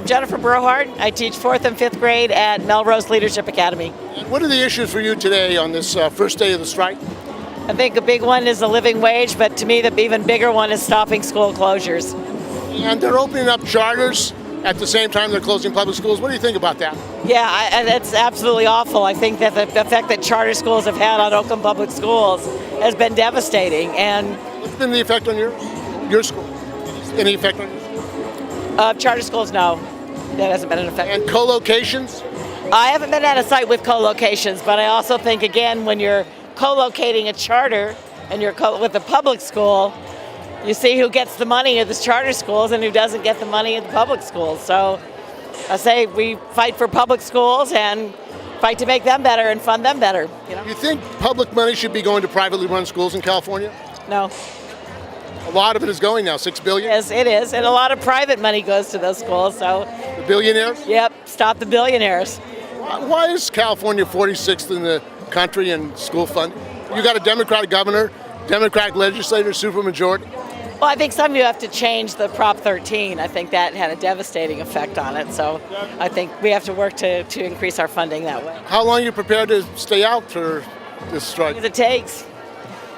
Jennifer Brohart. I teach 4th and 5th grade at Melrose Leadership Academy. What are the issues for you today on this first day of the strike? I think a big one is the living wage, but to me the even bigger one is stopping school closures. And they're opening up charters at the same time they're closing public schools. What do you think about that? Yeah, that's absolutely awful. I think that the effect that charter schools have had on Oakland Public Schools has been devastating. And what's been the effect on your school? Any effect on your school? Charter schools, no. That hasn't been an effect. And co-locations? I haven't been at a site with co-locations, but I also think, again, when you're co-locating a charter and you're with a public school, you see who gets the money at the charter schools and who doesn't get the money at the public schools. So I say we fight for public schools and fight to make them better and fund them better. You think public money should be going to privately run schools in California? No. A lot of it is going now, $6 billion? Yes, it is. And a lot of private money goes to those schools. So the billionaires? Yep, stop the billionaires. Why is California 46th in the country in school funding? You got a Democratic governor, Democratic legislator, supermajority. Well, I think some of you have to change the Prop 13. I think that had a devastating effect on it. So I think we have to work to increase our funding that way. How long are you prepared to stay out for this strike? As it takes.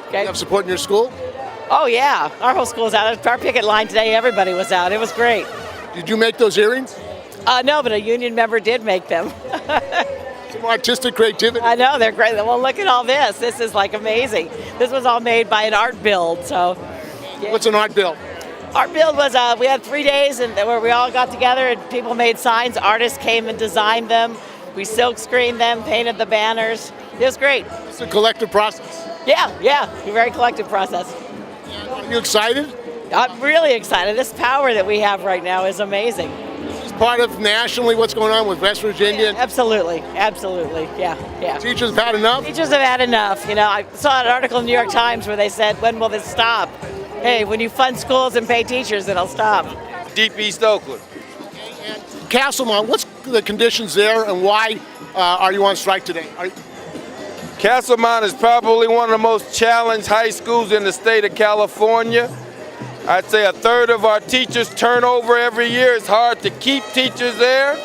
Okay. You have support in your school? Oh, yeah. Our whole school's out. Our picket line today, everybody was out. It was great. Did you make those earrings? No, but a union member did make them. Some artistic creativity. I know, they're great. Well, look at all this. This is like amazing. This was all made by an art build, so. Yeah. What's an art build? Art build was, we had 3 days where we all got together and people made signs. Artists came and designed them. We silk screened them, painted the banners. It was great. It's a collective process. Yeah, a very collective process. Are you excited? I'm really excited. This power that we have right now is amazing. This is part of nationally what's going on with West Virginia. Yeah, absolutely, yeah. Teachers have had enough? Teachers have had enough. I saw an article in the New York Times where they said, when will this stop? Hey, when you fund schools and pay teachers, it'll stop. Deep East Oakland. Castlemont, what's the conditions there and why are you on strike today? Castlemont is probably one of the most challenged high schools in the state of California. I'd say a third of our teachers turn over every year. It's hard to keep teachers there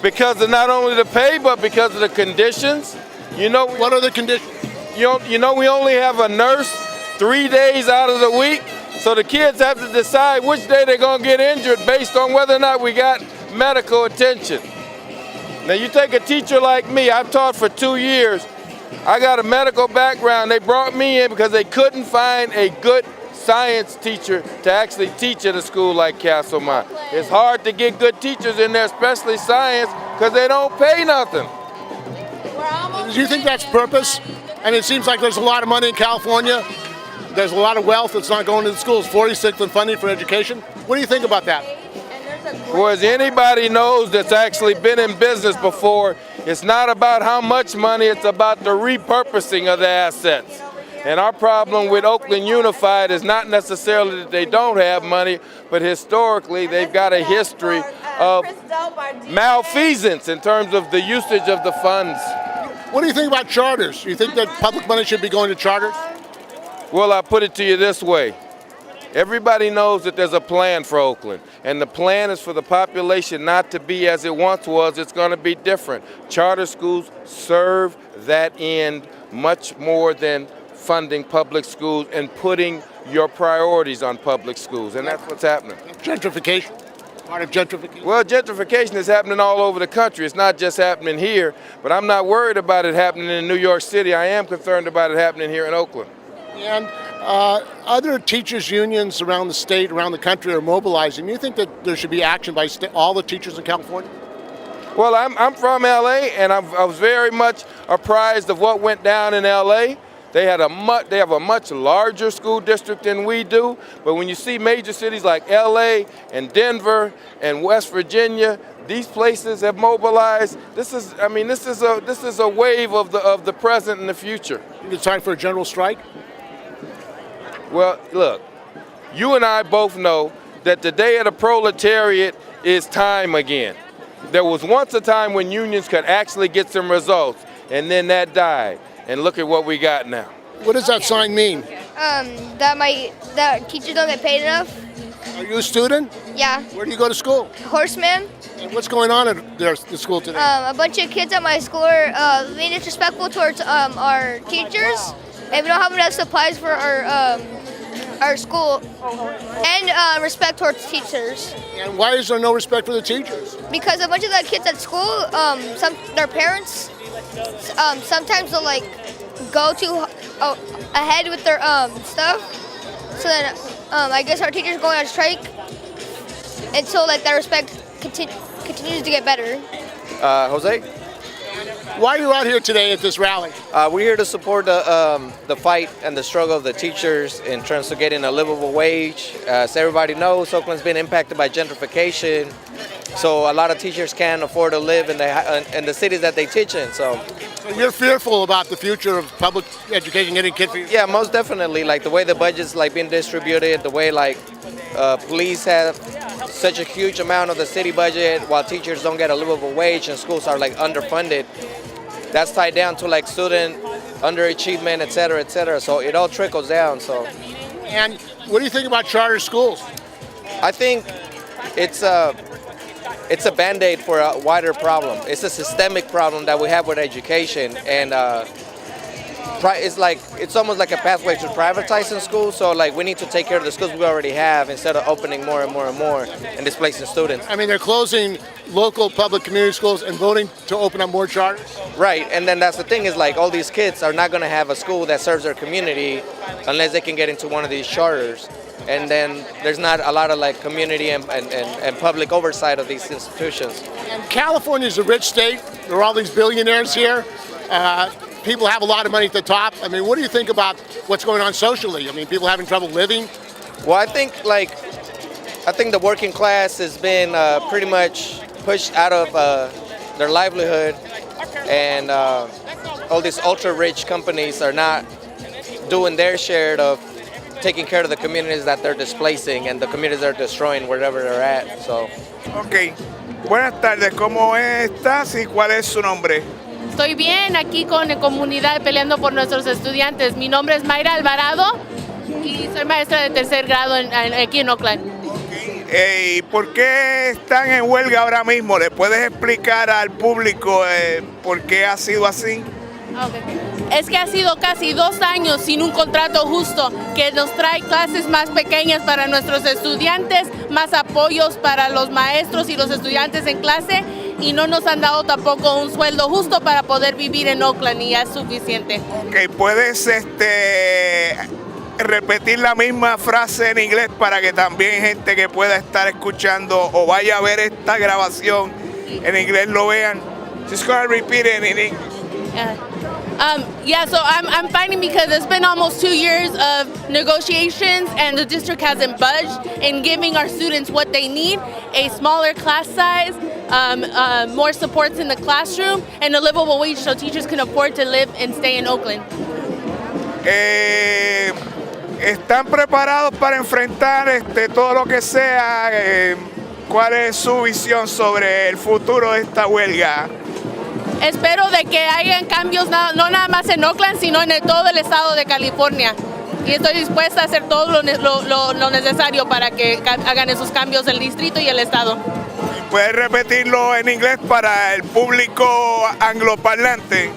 because of not only the pay, but because of the conditions. What are the conditions? We only have a nurse 3 days out of the week, so the kids have to decide which day they're going to get injured based on whether or not we got medical attention. Now you take a teacher like me, I've taught for 2 years. I got a medical background. They brought me in because they couldn't find a good science teacher to actually teach at a school like Castlemont. It's hard to get good teachers in there, especially science, because they don't pay nothing. Do you think that's purpose? And it seems like there's a lot of money in California. There's a lot of wealth that's not going to the schools. 46th in funding for education. What do you think about that? Well, as anybody knows that's actually been in business before, it's not about how much money, it's about the repurposing of the assets. And our problem with Oakland Unified is not necessarily that they don't have money, but historically they've got a history of malfeasance in terms of the usage of the funds. What do you think about charters? Do you think that public money should be going to charters? Well, I put it to you this way. Everybody knows that there's a plan for Oakland, and the plan is for the population not to be as it once was. It's going to be different. Charter schools serve that end much more than funding public schools and putting your priorities on public schools, and that's what's happening. Gentrification? Part of gentrification? Well, gentrification is happening all over the country. It's not just happening here, but I'm not worried about it happening in New York City. I am concerned about it happening here in Oakland. And other teachers' unions around the state, around the country are mobilizing. Do you think that there should be action by all the teachers in California? Well, I'm from L.A., and I was very much apprised of what went down in L.A. They have a much larger school district than we do, but when you see major cities like L.A. and Denver and West Virginia, these places have mobilized. This is a wave of the present and the future. It's time for a general strike? Well, look, you and I both know that the day of the proletariat is time again. There was once a time when unions could actually get some results, and then that died. And look at what we got now. What does that sign mean? That teachers don't get paid enough. Are you a student? Yeah. Where do you go to school? Horseman. And what's going on at the school today? A bunch of kids at my school are being disrespectful towards our teachers, and we don't have enough supplies for our school, and respect towards teachers. And why is there no respect for the teachers? Because a bunch of the kids at school, their parents, sometimes they'll like go too ahead with their stuff. So then, I guess our teachers going on strike until like that respect continues to get better. Jose? Why are you out here today at this rally? We're here to support the fight and the struggle of the teachers in terms of getting a livable wage. As everybody knows, Oakland's been impacted by gentrification, so a lot of teachers can't afford to live in the cities that they teach in. So you're fearful about the future of public education getting kids? yeah, most definitely. Like the way the budget's like being distributed, the way like police have such a huge amount of the city budget while teachers don't get a livable wage and schools are like underfunded. That's tied down to like student underachievement, et cetera, et cetera. So it all trickles down. So, and what do you think about charter schools? I think it's a Band-Aid for a wider problem. It's a systemic problem that we have with education, and it's almost like a pathway to privatizing schools. So like we need to take care of the schools we already have instead of opening more and more and more and displacing students. I mean, they're closing local public community schools and voting to open up more charters. Right, and then that's the thing is like all these kids are not going to have a school that serves their community unless they can get into one of these charters. And then there's not a lot of like community and public oversight of these institutions. And California's a rich state. There are all these billionaires here. People have a lot of money at the top. I mean, what do you think about what's going on socially? I mean, people having trouble living? Well, I think the working class has been pretty much pushed out of their livelihood, and all these ultra-rich companies are not doing their share of taking care of the communities that they're displacing and the communities they're destroying wherever they're at. So. Ok. Buenas tardes, ¿cómo estás y cuál es su nombre? Estoy bien aquí con la comunidad peleando por nuestros estudiantes. Mi nombre es Mayra Alvarado y soy maestra de tercer grado aquí en Oakland. ¿Y por qué están en huelga ahora mismo? ¿Le puedes explicar al público por qué ha sido así? Okay. Es que ha sido casi 2 años sin un contrato justo que nos trae clases más pequeñas para nuestros estudiantes, más apoyos para los maestros y los estudiantes en clase, y no nos han dado tampoco un sueldo justo para poder vivir en Oakland, y ya es suficiente. Ok, ¿puedes repetir la misma frase en inglés para que también gente que pueda estar escuchando o vaya a ver esta grabación en inglés lo vean? Just gonna repeat it in English. So I'm fighting because it's been almost 2 years of negotiations and the district hasn't budged in giving our students what they need: a smaller class size, more supports in the classroom, and a livable wage so teachers can afford to live and stay in Oakland. ¿Están preparados para enfrentar todo lo que sea? ¿Cuál es su visión sobre el futuro de esta huelga? Espero de que hayan cambios no nada más en Oakland, sino en todo el estado de California. Y estoy dispuesta a hacer todo lo necesario para que hagan esos cambios el distrito y el estado. ¿Puedes repetirlo en inglés para el público angloparlante?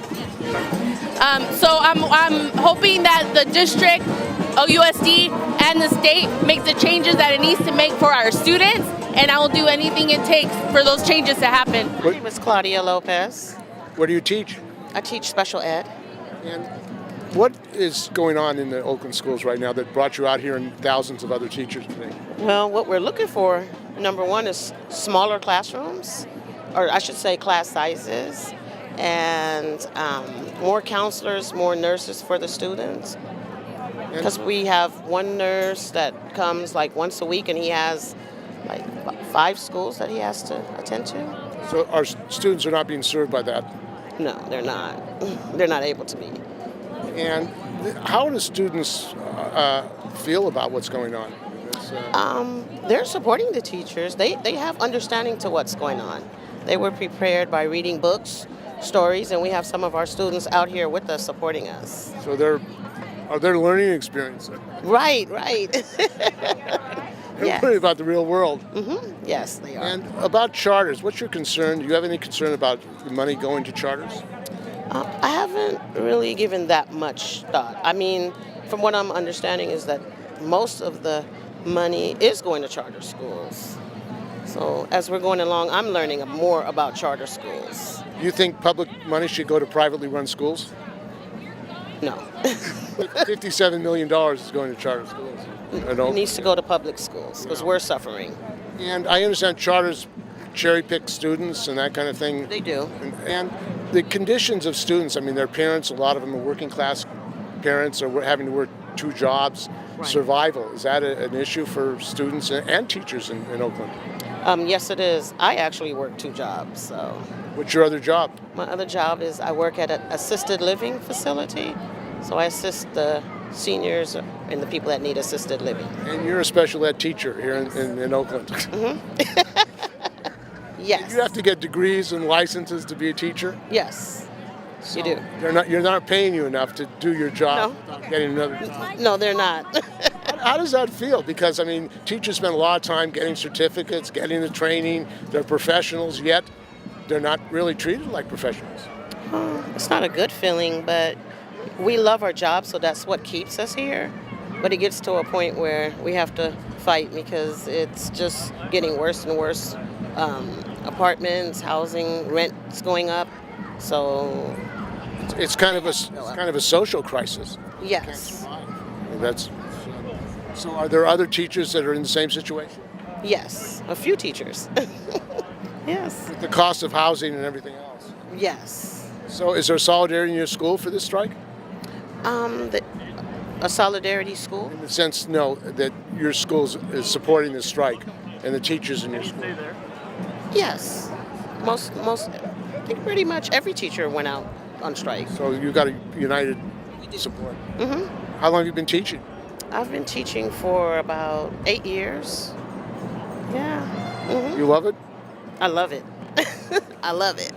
So I'm hoping that the district, OUSD, and the state make the changes that it needs to make for our students, and I will do anything it takes for those changes to happen. My name is Claudia Lopez. Where do you teach? I teach special ed. And what is going on in the Oakland schools right now that brought you out here and thousands of other teachers today? Well, what we're looking for, number one, is smaller classrooms, or I should say class sizes, and more counselors, more nurses for the students. Because we have one nurse that comes like once a week, and he has like 5 schools that he has to attend to. So our students are not being served by that? No, they're not. They're not able to be. And how do students feel about what's going on? They're supporting the teachers. They have understanding to what's going on. They were prepared by reading books, stories, and we have some of our students out here with us supporting us. So are there learning experiences? Right. They're Yes. worried about the real world. Yes, they are. And about charters, what's your concern? Do you have any concern about the money going to charters? I haven't really given that much thought. I mean, from what I'm understanding is that most of the money is going to charter schools. So as we're going along, I'm learning more about charter schools. You think public money should go to privately run schools? No. $57 million is going to charter schools. It needs to go to public schools because we're suffering. And I understand charters cherry pick students and that kind of thing. They do. And the conditions of students, I mean, their parents, a lot of them are working class parents, are having to work 2 jobs. Right. Survival, is that an issue for students and teachers in Oakland? Yes, it is. I actually work 2 jobs. So What's your other job? my other job is I work at an assisted living facility. So I assist the seniors and the people that need assisted living. And you're a special ed teacher here in Oakland. Yes. You have to get degrees and licenses to be a teacher? Yes. You do. You're not paying you enough to do your job without getting another job. No, they're not. How does that feel? Because, I mean, teachers spend a lot of time getting certificates, getting the training. They're professionals, yet they're not really treated like professionals. It's not a good feeling, but we love our job, so that's what keeps us here. But it gets to a point where we have to fight because it's just getting worse and worse. Apartments, housing, rent's going up. So It's kind of a social crisis. yes, So are there other teachers that are in the same situation? yes, a few teachers. Yes, The cost of housing and everything else. yes. So is there solidarity in your school for this strike? A solidarity school. In the sense, no, that your school is supporting this strike and the teachers in your school. Yes, most. I think pretty much every teacher went out on strike. So you got a united support. How long have you been teaching? I've been teaching for about 8 years. Yeah. You love it? I love it. I love it.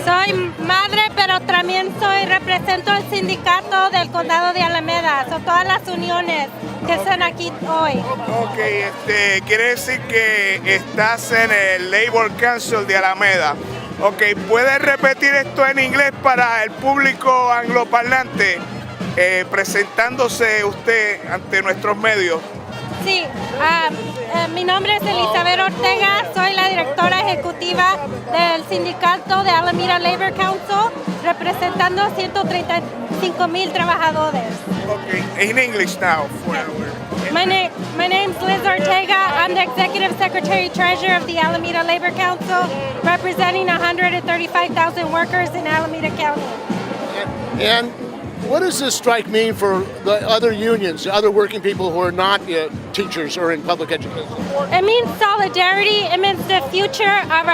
Soy madre, pero también represento el sindicato del condado de Alameda, son todas las uniones que están aquí hoy. Ok, quiere decir que estás en el Labor Council de Alameda. Ok, ¿puedes repetir esto en inglés para el público angloparlante, presentándose usted ante nuestros medios? Sí, mi nombre es Elizabeth Ortega, soy la directora ejecutiva del sindicato de Alameda Labor Council, representando 135,000 trabajadores. Okay, in English now. My name's Liz Ortega. I'm the Executive Secretary Treasurer of the Alameda Labor Council, representing 135,000 workers in Alameda County. And what does this strike mean for the other unions, the other working people who are not teachers or in public education? It means solidarity. It means the future of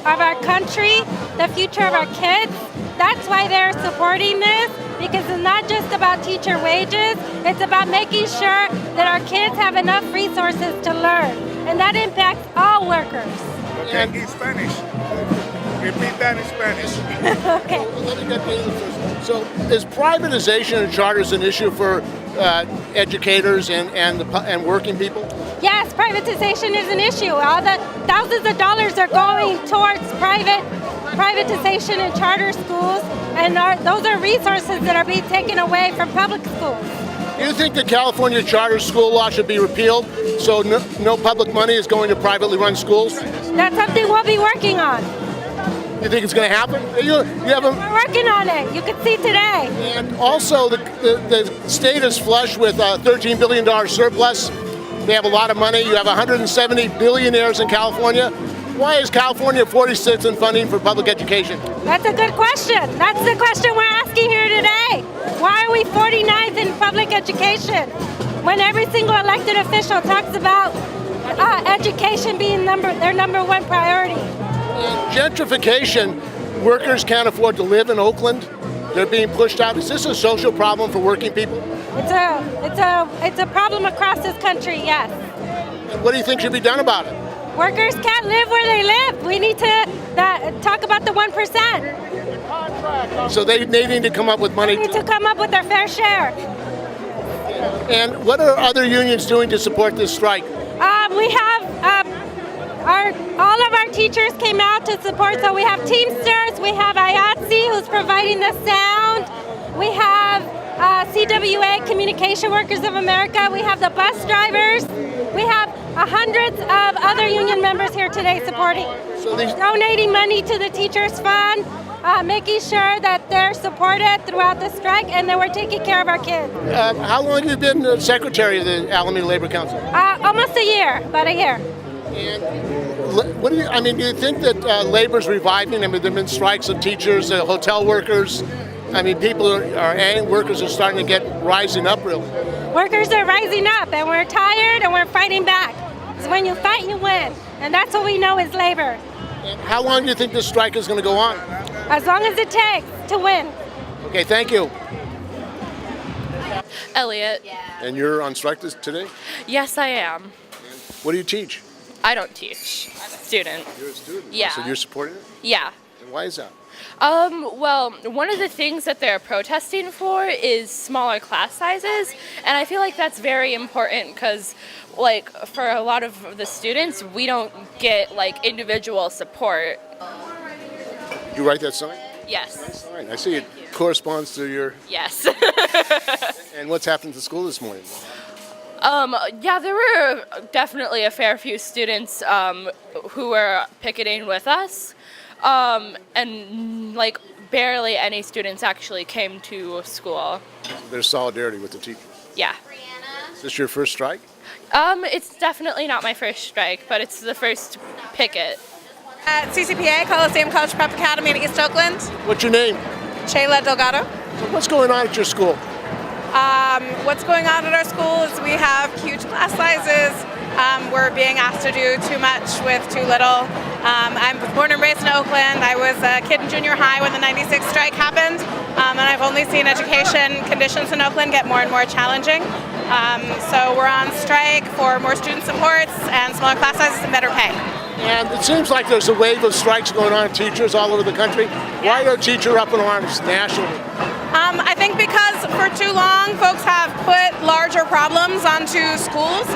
our country, the future of our kids. That's why they're supporting this, because it's not just about teacher wages. It's about making sure that our kids have enough resources to learn, and that impacts all workers. Okay, in Spanish. Repeat that in Spanish. Okay. Let me get the other first. So is privatization of charters an issue for educators and working people? Yes, privatization is an issue. All the thousands of dollars are going towards privatization in charter schools, and those are resources that are being taken away from public schools. Do you think the California charter school law should be repealed so no public money is going to privately run schools? That's something we'll be working on. You think it's going to happen? We're working on it. You can see today. And also, the state is flush with a $13 billion surplus. They have a lot of money. You have 170 billionaires in California. Why is California 46th in funding for public education? That's a good question. That's the question we're asking here today. Why are we 49th in public education when every single elected official talks about education being their number one priority? Gentrification, workers can't afford to live in Oakland. They're being pushed out. Is this a social problem for working people? It's a problem across this country, yes. And what do you think should be done about it? Workers can't live where they live. We need to talk about the 1%. So they need to come up with money. They need to come up with their fair share. And what are other unions doing to support this strike? We have all of our teachers came out to support. So we have Teamsters, we have IATSE who's providing the sound, we have CWA, Communication Workers of America, we have the bus drivers, we have hundreds of other union members here today supporting, donating money to the Teachers Fund, making sure that they're supported throughout the strike and that we're taking care of our kids. How long have you been secretary of the Alameda Labor Council? Almost a year, about a year. And what do you think that labor's reviving? I mean, there have been strikes of teachers, hotel workers. I mean, workers are starting to get rising up, really. Workers are rising up, and we're tired, and we're fighting back. So when you fight, you win, and that's what we know is labor. And how long do you think this strike is going to go on? As long as it takes to win. Okay, thank you. Elliot. And you're on strike today? Yes, I am. What do you teach? I don't teach. I'm a student. You're a student? Yeah. So you're supporting it? Yeah. And why is that? Well, one of the things that they're protesting for is smaller class sizes, and I feel like that's very important because, like, for a lot of the students, we don't get, like, individual support. You write that sign? Yes. Nice sign. I see it corresponds to your... Yes. And what's happened to school this morning? Yeah, there were definitely a fair few students who were picketing with us, and like barely any students actually came to school. There's solidarity with the teachers. Yeah. Is this your first strike? It's definitely not my first strike, but it's the first picket. At CCPA, Coliseum College Prep Academy in East Oakland. What's your name? Chayla Delgado. So what's going on at your school? What's going on at our school is we have huge class sizes. We're being asked to do too much with too little. I'm born and raised in Oakland. I was a kid in junior high when the '96 strike happened, and I've only seen education conditions in Oakland get more and more challenging. So we're on strike for more student supports and smaller class sizes and better pay. And it seems like there's a wave of strikes going on with teachers all over the country. Why are teachers up in arms nationally? I think because for too long folks have put larger problems onto schools.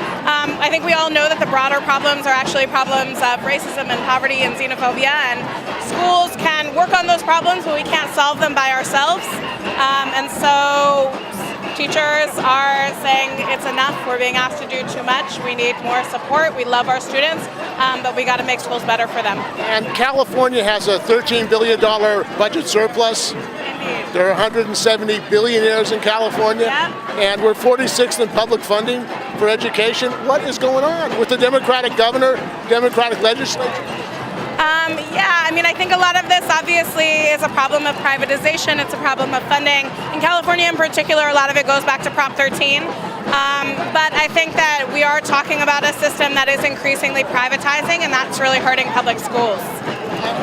I think we all know that the broader problems are actually problems of racism and poverty and xenophobia, and schools can work on those problems, but we can't solve them by ourselves. And so teachers are saying it's enough, we're being asked to do too much, we need more support, we love our students, but we got to make schools better for them. And California has a $13 billion budget surplus. There are 170 billionaires in California, and we're 46th in public funding for education. What is going on with the Democratic governor, Democratic legislature? Yeah, I mean, I think a lot of this obviously is a problem of privatization. It's a problem of funding. In California in particular, a lot of it goes back to Prop 13. But I think that we are talking about a system that is increasingly privatizing, and that's really hurting public schools.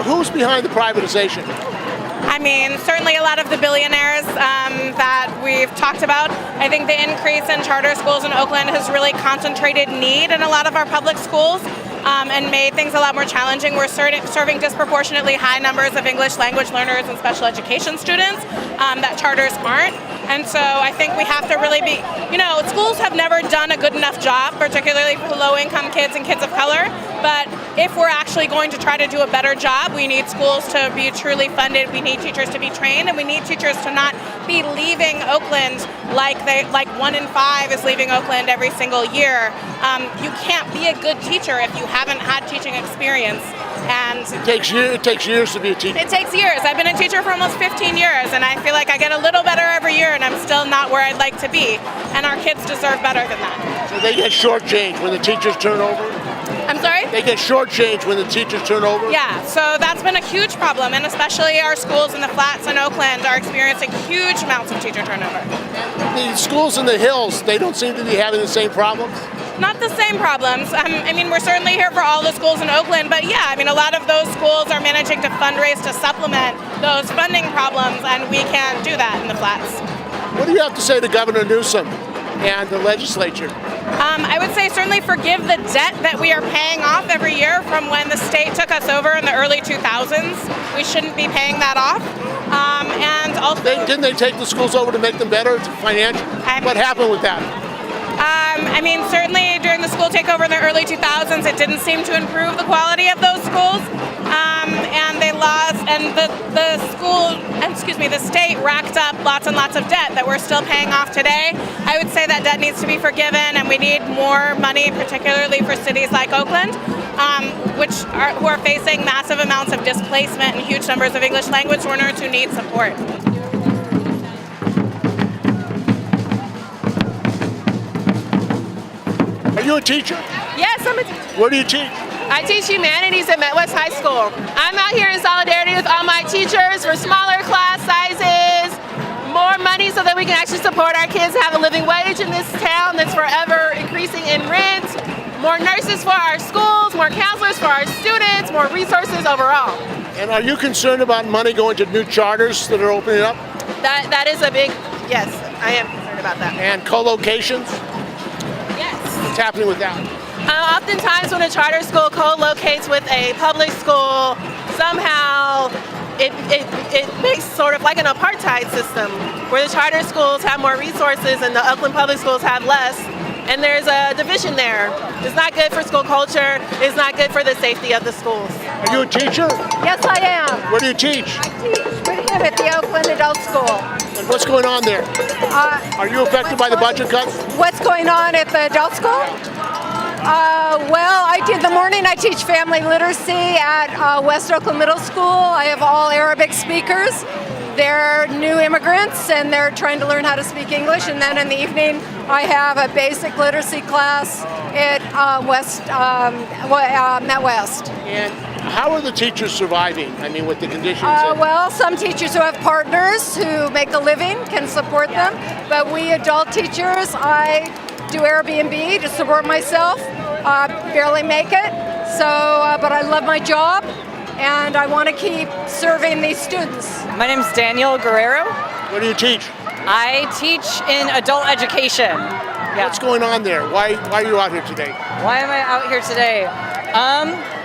Who's behind the privatization? I mean, certainly a lot of the billionaires that we've talked about. I think the increase in charter schools in Oakland has really concentrated need in a lot of our public schools and made things a lot more challenging. We're serving disproportionately high numbers of English language learners and special education students that charters aren't. And so I think we have to really be, schools have never done a good enough job, particularly for low-income kids and kids of color. But if we're actually going to try to do a better job, we need schools to be truly funded, we need teachers to be trained, and we need teachers to not be leaving Oakland like 1 in 5 is leaving Oakland every single year. You can't be a good teacher if you haven't had teaching experience. And it takes years to be a teacher. It takes years. I've been a teacher for almost 15 years, and I feel like I get a little better every year, and I'm still not where I'd like to be. And our kids deserve better than that. So they get shortchanged when the teachers turn over? I'm sorry? They get shortchanged when the teachers turn over? Yeah, so that's been a huge problem, and especially our schools in the flats in Oakland are experiencing huge amounts of teacher turnover. The schools in the hills, they don't seem to be having the same problems? Not the same problems. I mean, we're certainly here for all the schools in Oakland, but yeah, I mean, a lot of those schools are managing to fundraise to supplement those funding problems, and we can't do that in the flats. What do you have to say to Governor Newsom and the legislature? I would say certainly forgive the debt that we are paying off every year from when the state took us over in the early 2000s. We shouldn't be paying that off. And also, Didn't they take the schools over to make them better financially? What happened with that? I mean, certainly during the school takeover in the early 2000s, it didn't seem to improve the quality of those schools. And they lost, and the state racked up lots and lots of debt that we're still paying off today. I would say that debt needs to be forgiven, and we need more money, particularly for cities like Oakland, who are facing massive amounts of displacement and huge numbers of English language learners who need support. Are you a teacher? Yes, I'm a teacher. Where do you teach? I teach humanities at Met West High School. I'm out here in solidarity with all my teachers for smaller class sizes, more money so that we can actually support our kids, have a living wage in this town that's forever increasing in rent, more nurses for our schools, more counselors for our students, more resources overall. And are you concerned about money going to new charters that are opening up? That is a big, yes, I am concerned about that. And co-locations? Yes. What's happening with that? Oftentimes when a charter school co-locates with a public school, somehow it makes sort of like an apartheid system where the charter schools have more resources and the Oakland public schools have less, and there's a division there. It's not good for school culture, it's not good for the safety of the schools. Are you a teacher? Yes, I am. Where do you teach? I teach with him at the Oakland Adult School. And what's going on there? Are you affected by the budget cuts? What's going on at the adult school? Well, in the morning I teach family literacy at West Oakland Middle School. I have all Arabic speakers. They're new immigrants and they're trying to learn how to speak English. And then in the evening I have a basic literacy class at Met West. And how are the teachers surviving? I mean, with the conditions? Well, some teachers who have partners who make a living can support them. But we adult teachers, I do Airbnb to support myself, barely make it. So, but I love my job and I want to keep serving these students. My name's Daniel Guerrero. Where do you teach? I teach in adult education. Yeah. What's going on there? Why are you out here today? Why am I out here today?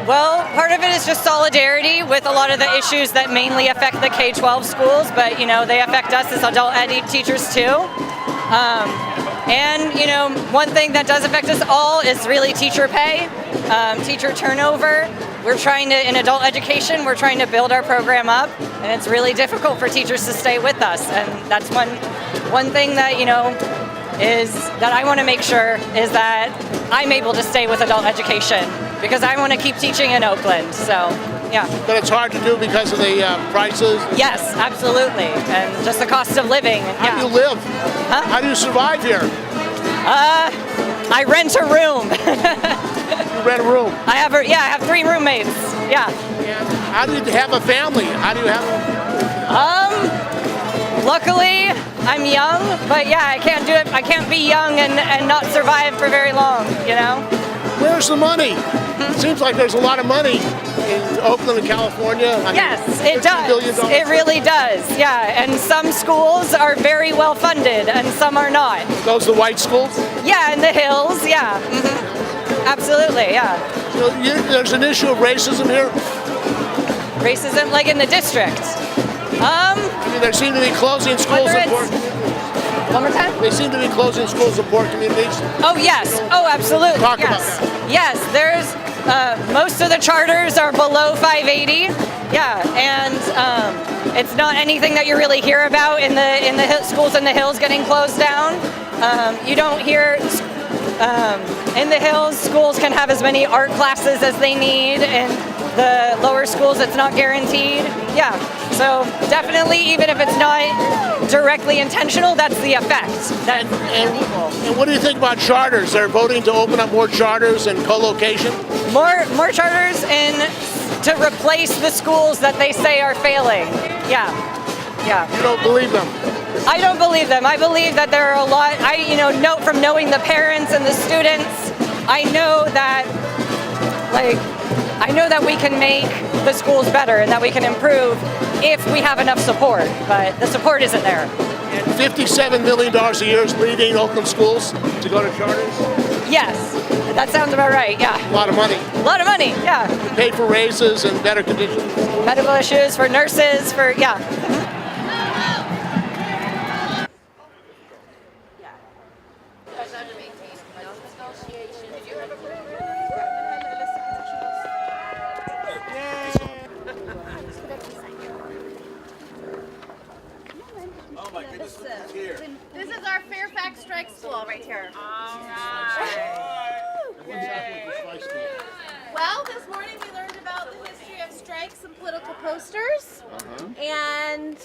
Well, part of it is just solidarity with a lot of the issues that mainly affect the K-12 schools, but they affect us as adult ed teachers too. And one thing that does affect us all is really teacher pay, teacher turnover. We're trying to, in adult education, we're trying to build our program up, and it's really difficult for teachers to stay with us. And that's one thing that is that I want to make sure is that I'm able to stay with adult education because I want to keep teaching in Oakland. So. Yeah. But it's hard to do because of the prices? Yes, absolutely. And just the cost of living. How do you live? Huh? How do you survive here? I rent a room. You rent a room? I have 3 roommates. Yeah. And how do you have a family? How do you have Luckily, I'm young, but yeah, I can't do it. I can't be young and not survive for very long, Where's the money? It seems like there's a lot of money in Oakland and California. Yes, it does. It really does. Yeah, and some schools are very well funded and some are not. Those the white schools? Yeah, in the hills. Yeah, absolutely. Yeah. So there's an issue of racism here. Racism, like in the district. I mean, they seem to be closing schools in poor communities. One more time? They seem to be closing schools in poor communities. Oh, yes. Oh, absolutely. Talk about that. Yes, there's most of the charters are below 580. Yeah, and it's not anything that you really hear about in the schools in the hills getting closed down. You don't hear in the hills schools can have as many art classes as they need, and the lower schools it's not guaranteed. Yeah, so definitely, even if it's not directly intentional, that's the effect. And what do you think about charters? They're voting to open up more charters and co-location? More charters to replace the schools that they say are failing. Yeah. You don't believe them? I don't believe them. I believe that there are a lot. Note from knowing the parents and the students, I know that we can make the schools better and that we can improve if we have enough support, but the support isn't there. And $57 million a year is leaving Oakland schools to go to charters? Yes, that sounds about right, yeah. A lot of money. A lot of money, yeah. To pay for raises and better conditions. Medical issues for nurses, yeah. Well, this morning we learned about the history of strikes and political posters. And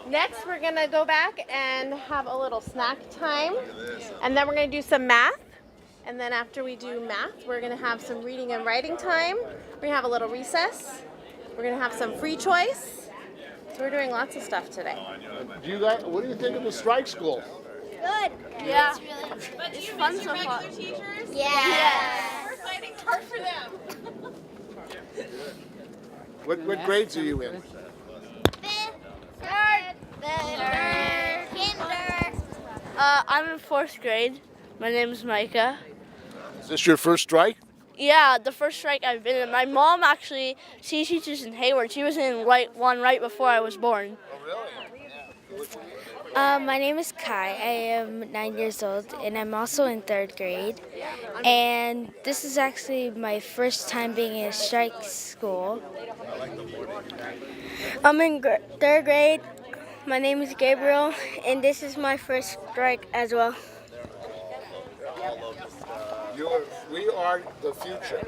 next we're going to go back and have a little snack time. And then we're going to do some math. And then after we do math, we're going to have some reading and writing time. We're going to have a little recess. We're going to have some free choice. So we're doing lots of stuff today. What do you think of the strike school? Good. Yeah. It's really But do it's you fun miss so your far. regular teachers? Yeah. We're fighting hard for them. What grades are you in? I'm in 4th grade. My name is Micah. Is this your first strike? Yeah, the first strike I've been in. My mom actually, she teaches in Hayward. She was in one right before I was born. My name is Kai. I am 9 years old, and I'm also in 3rd grade. And this is actually my first time being in a strike school. I'm in 3rd grade. My name is Gabriel, and this is my first strike as well. We are the future.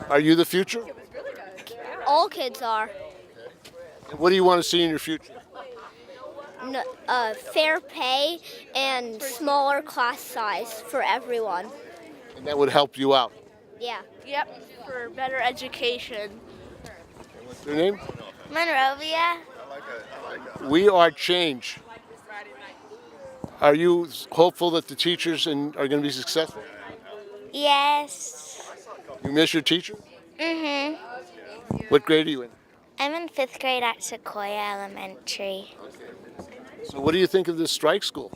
Are you the future? All kids are. What do you want to see in your future? Fair pay and smaller class size for everyone. And that would help you out. Yeah. Yep, for better education. What's your name? Monrovia. We are change. Are you hopeful that the teachers are going to be successful? Yes. You miss your teacher? Mm-hmm. What grade are you in? I'm in 5th grade at Sequoia Elementary. So what do you think of this strike school?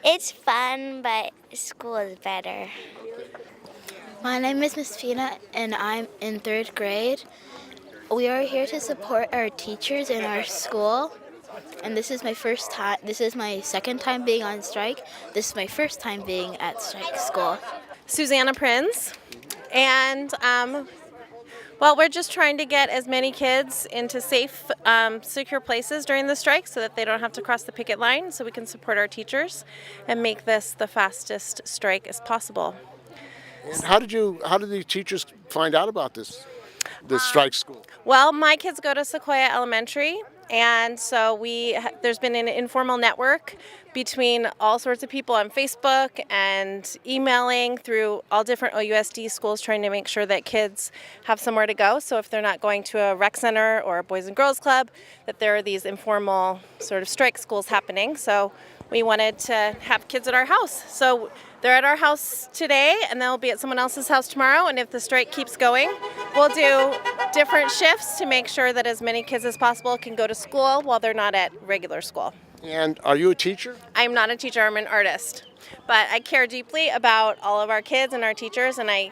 It's fun, but school is better. My name is Miss Fina, and I'm in 3rd grade. We are here to support our teachers in our school. And this is my first time. This is my second time being on strike. This is my first time being at strike school. Susanna Prinz. And, well, we're just trying to get as many kids into safe, secure places during the strike so that they don't have to cross the picket line, so we can support our teachers and make this the fastest strike as possible. And how did the teachers find out about this strike school? Well, my kids go to Sequoia Elementary, and so there's been an informal network between all sorts of people on Facebook and emailing through all different OUSD schools trying to make sure that kids have somewhere to go. So if they're not going to a rec center or a Boys and Girls Club, that there are these informal sort of strike schools happening. So we wanted to have kids at our house. So they're at our house today, and they'll be at someone else's house tomorrow. And if the strike keeps going, we'll do different shifts to make sure that as many kids as possible can go to school while they're not at regular school. And are you a teacher? I'm not a teacher, I'm an artist. But I care deeply about all of our kids and our teachers, and I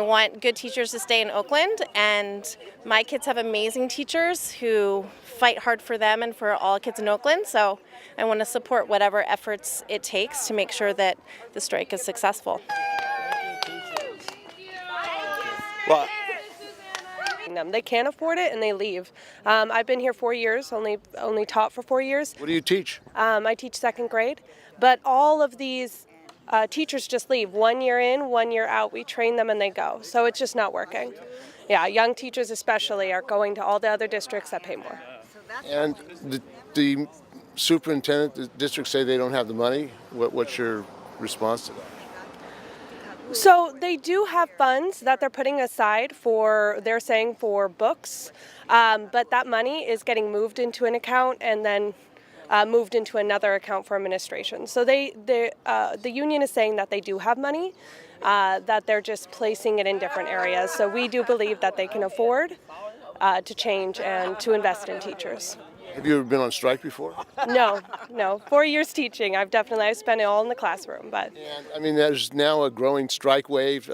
want good teachers to stay in Oakland. And my kids have amazing teachers who fight hard for them and for all kids in Oakland. So I want to support whatever efforts it takes to make sure that the strike is successful. Well, they can't afford it and they leave. I've been here 4 years, only taught for 4 years. What do you teach? I teach 2nd grade, but all of these teachers just leave 1 year in, 1 year out. We train them and they go, so it's just not working. Yeah, young teachers especially are going to all the other districts that pay more. And the superintendent, the districts say they don't have the money. What's your response to that? So they do have funds that they're putting aside they're saying for books, but that money is getting moved into an account and then moved into another account for administration. So the union is saying that they do have money, that they're just placing it in different areas. So we do believe that they can afford to change and to invest in teachers. Have you ever been on strike before? No. 4 years teaching. I've spent it all in the classroom. But I mean, there's now a growing strike wave.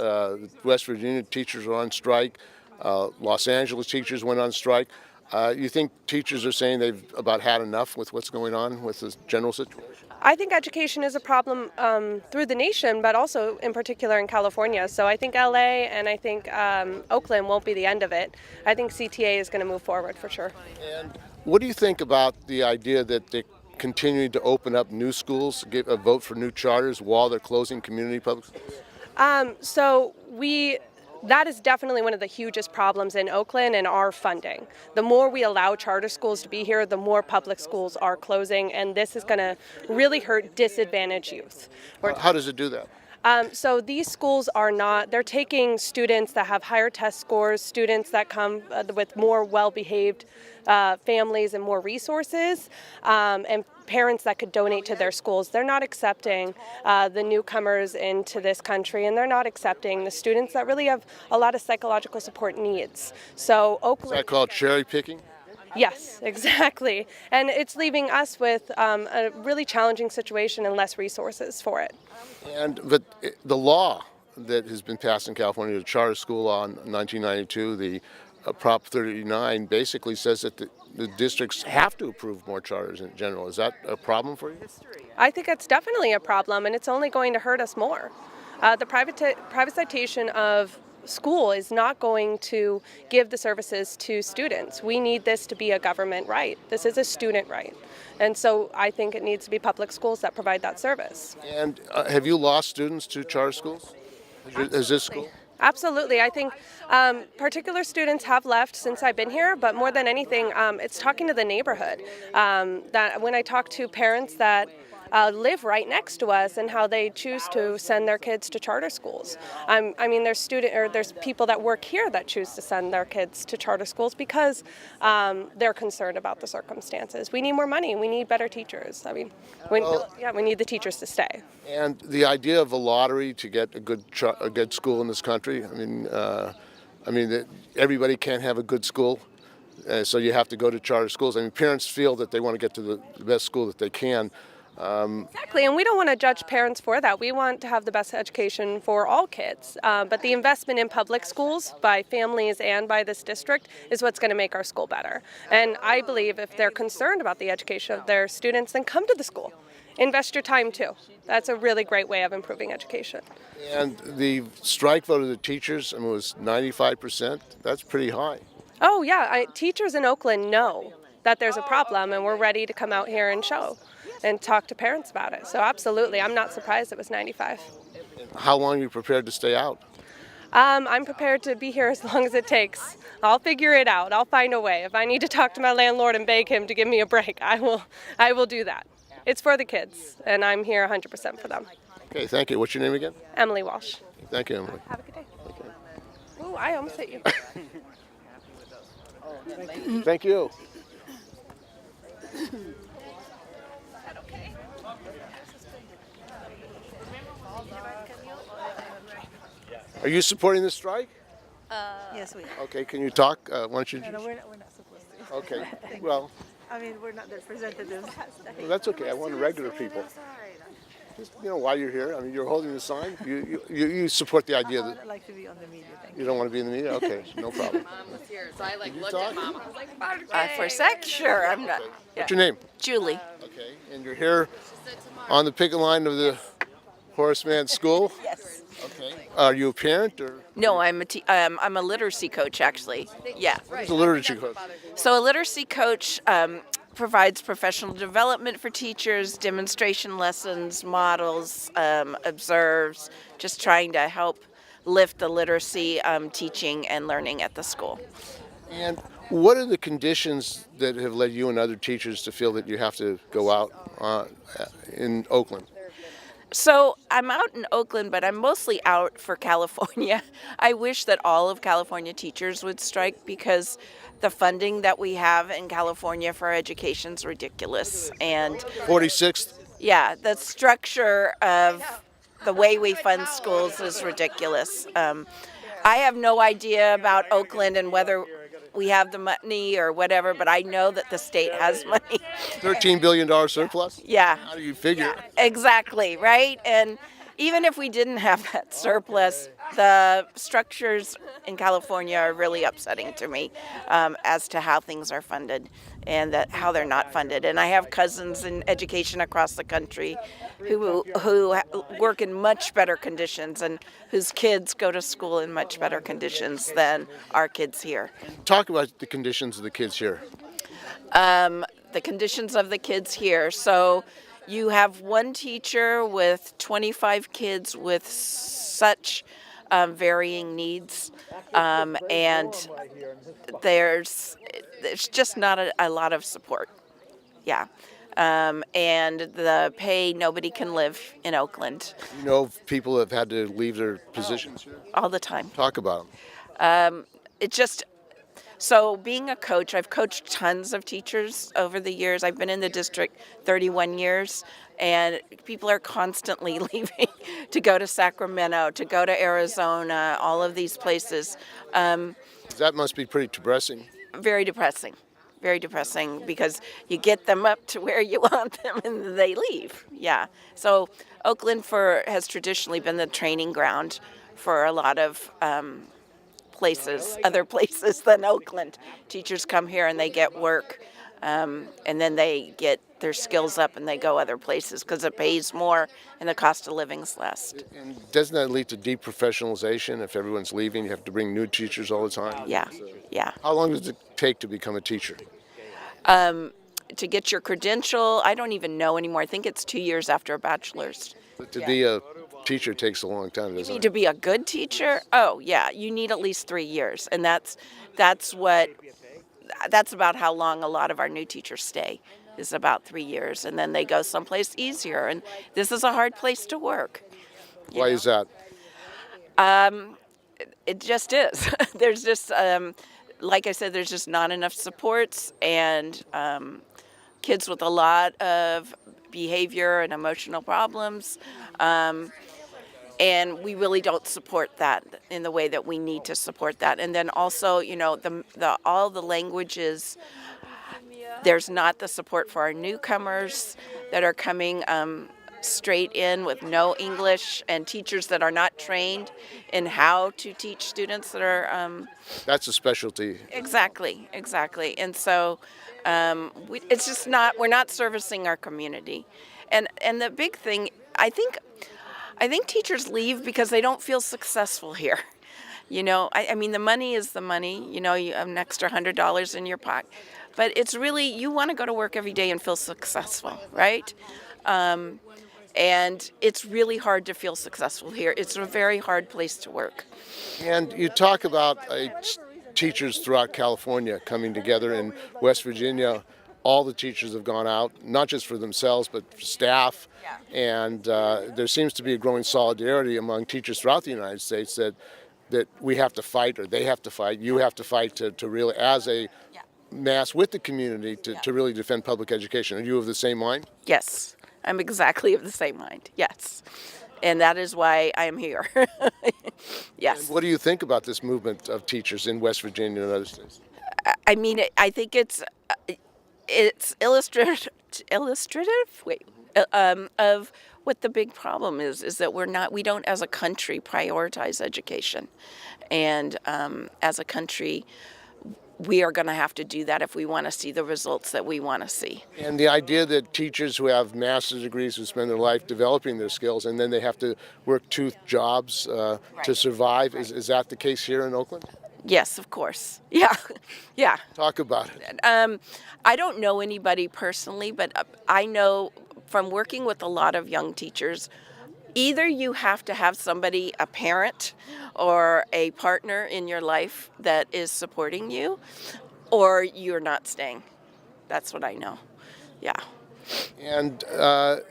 West Virginia teachers are on strike. Los Angeles teachers went on strike. You think teachers are saying they've about had enough with what's going on with the general situation? I think education is a problem through the nation, but also in particular in California. So I think LA and I think Oakland won't be the end of it. I think CTA is going to move forward for sure. And what do you think about the idea that they're continuing to open up new schools, give a vote for new charters while they're closing community public schools? So that is definitely one of the hugest problems in Oakland and our funding. The more we allow charter schools to be here, the more public schools are closing, and this is going to really hurt disadvantaged youth. How does it do that? So these schools they're taking students that have higher test scores, students that come with more well-behaved families and more resources, and parents that could donate to their schools. They're not accepting the newcomers into this country, and they're not accepting the students that really have a lot of psychological support needs. So Oakland... Is that called cherry picking? Yes, exactly. And it's leaving us with a really challenging situation and less resources for it. But the law that has been passed in California, the charter school law in 1992, the Prop 39, basically says that the districts have to approve more charters in general. Is that a problem for you? I think it's definitely a problem, and it's only going to hurt us more. The privatization of school is not going to give the services to students. We need this to be a government right. This is a student right. And so I think it needs to be public schools that provide that service. And have you lost students to charter schools? Is this school? Absolutely. I think particular students have left since I've been here, but more than anything, it's talking to the neighborhood. That when I talk to parents that live right next to us and how they choose to send their kids to charter schools. I mean, there's people that work here that choose to send their kids to charter schools because they're concerned about the circumstances. We need more money. We need better teachers. I mean, we need the teachers to stay. And the idea of a lottery to get a good school in this country. I mean, everybody can't have a good school. So you have to go to charter schools. I mean, parents feel that they want to get to the best school that they can. Exactly, and we don't want to judge parents for that. We want to have the best education for all kids. But the investment in public schools by families and by this district is what's going to make our school better. And I believe if they're concerned about the education of their students, then come to the school. Invest your time too. That's a really great way of improving education. And the strike vote of the teachers was 95%. That's pretty high. Oh yeah, teachers in Oakland know that there's a problem, and we're ready to come out here and show and talk to parents about it. So absolutely, I'm not surprised it was 95. How long are you prepared to stay out? I'm prepared to be here as long as it takes. I'll figure it out. I'll find a way. If I need to talk to my landlord and beg him to give me a break, I will do that. It's for the kids, and I'm here 100% for them. Okay, thank you. What's your name again? Emily Walsh. Thank you, Emily. Have a good day. Oh, I almost hit you. Thank you. Are you supporting this strike? Yes, we are. Okay, can you talk? Why don't you? No, we're not supposed to. Okay, well. I mean, we're not the representatives. Well, that's okay. I want regular people. Just, while you're here, I mean, you're holding the sign. You support the idea that. I don't like to be on the media. Thank you don't want to be in the media? Okay, no problem. Mom was here, so I looked at Mom. I was like, for a sec, sure. I'm not. Okay. What's your name? Julie. Okay, and you're here on the picket line of the Horace Mann School? Yes. Okay. Are you a parent or? No, I'm a literacy coach actually. Yeah. What's a literacy coach? So a literacy coach provides professional development for teachers, demonstration lessons, models, observes, just trying to help lift the literacy teaching and learning at the school. And what are the conditions that have led you and other teachers to feel that you have to go out in Oakland? So I'm out in Oakland, but I'm mostly out for California. I wish that all of California teachers would strike because the funding that we have in California for education is ridiculous. And 46th? Yeah, the structure of the way we fund schools is ridiculous. I have no idea about Oakland and whether we have the money or whatever, but I know that the state has money. $13 billion surplus? Yeah. How do you figure? Exactly, right? And even if we didn't have that surplus, the structures in California are really upsetting to me as to how things are funded and how they're not funded. And I have cousins in education across the country who work in much better conditions and whose kids go to school in much better conditions than our kids here. Talk about the conditions of the kids here. The conditions of the kids here. So you have one teacher with 25 kids with such varying needs, and there's just not a lot of support. Yeah. And the pay, nobody can live in Oakland. You know, people have had to leave their positions here? All the time. Talk about them. So being a coach, I've coached tons of teachers over the years. I've been in the district 31 years, and people are constantly leaving to go to Sacramento, to go to Arizona, all of these places. That must be pretty depressing. Very depressing. Very depressing, because you get them up to where you want them and they leave. Yeah. So Oakland has traditionally been the training ground for a lot of other places than Oakland. Teachers come here and they get work, and then they get their skills up and they go other places because it pays more and the cost of living's less. And doesn't that lead to deprofessionalization? If everyone's leaving, you have to bring new teachers all the time? Yeah, yeah. How long does it take to become a teacher? To get your credential, I don't even know anymore. I think it's 2 years after a bachelor's. But to be a teacher takes a long time, doesn't You it? need to be a good teacher? Oh, yeah. You need at least 3 years. And that's about how long a lot of our new teachers stay, is about 3 years. And then they go someplace easier. And this is a hard place to work. Why is that? It just is. There's just, like I said, there's just not enough supports, and kids with a lot of behavior and emotional problems. And we really don't support that in the way that we need to support that. And then also, you know, all the languages, there's not the support for our newcomers that are coming straight in with no English, and teachers that are not trained in how to teach students that are... That's a specialty. Exactly. And so it's just we're not servicing our community. And the big thing, I think teachers leave because they don't feel successful here. You know, I mean, the money is the money. You know, you have an extra $100 in your pocket. But it's really, you want to go to work every day and feel successful, right? And it's really hard to feel successful here. It's a very hard place to work. And you talk about teachers throughout California coming together. In West Virginia, all the teachers have gone out, not just for themselves, but for staff. Yeah. And there seems to be a growing solidarity among teachers throughout the United States that we have to fight, or they have to fight, you have to fight to really, as a mass with the community, to really defend public education. Are you of the same mind? Yes. I'm exactly of the same mind, yes. And that is why I am here. Yes. And what do you think about this movement of teachers in West Virginia and other states? I mean, I think it's illustrative of what the big problem is that we don't as a country prioritize education. And as a country, we are going to have to do that if we want to see the results that we want to see. And the idea that teachers who have master's degrees who spend their life developing their skills and then they have to work 2 jobs to survive, is that the case here in Oakland? Yes, of course. Yeah. Talk about it. I don't know anybody personally, but I know from working with a lot of young teachers, either you have to have somebody, a parent or a partner in your life that is supporting you, or you're not staying. That's what I know. Yeah. And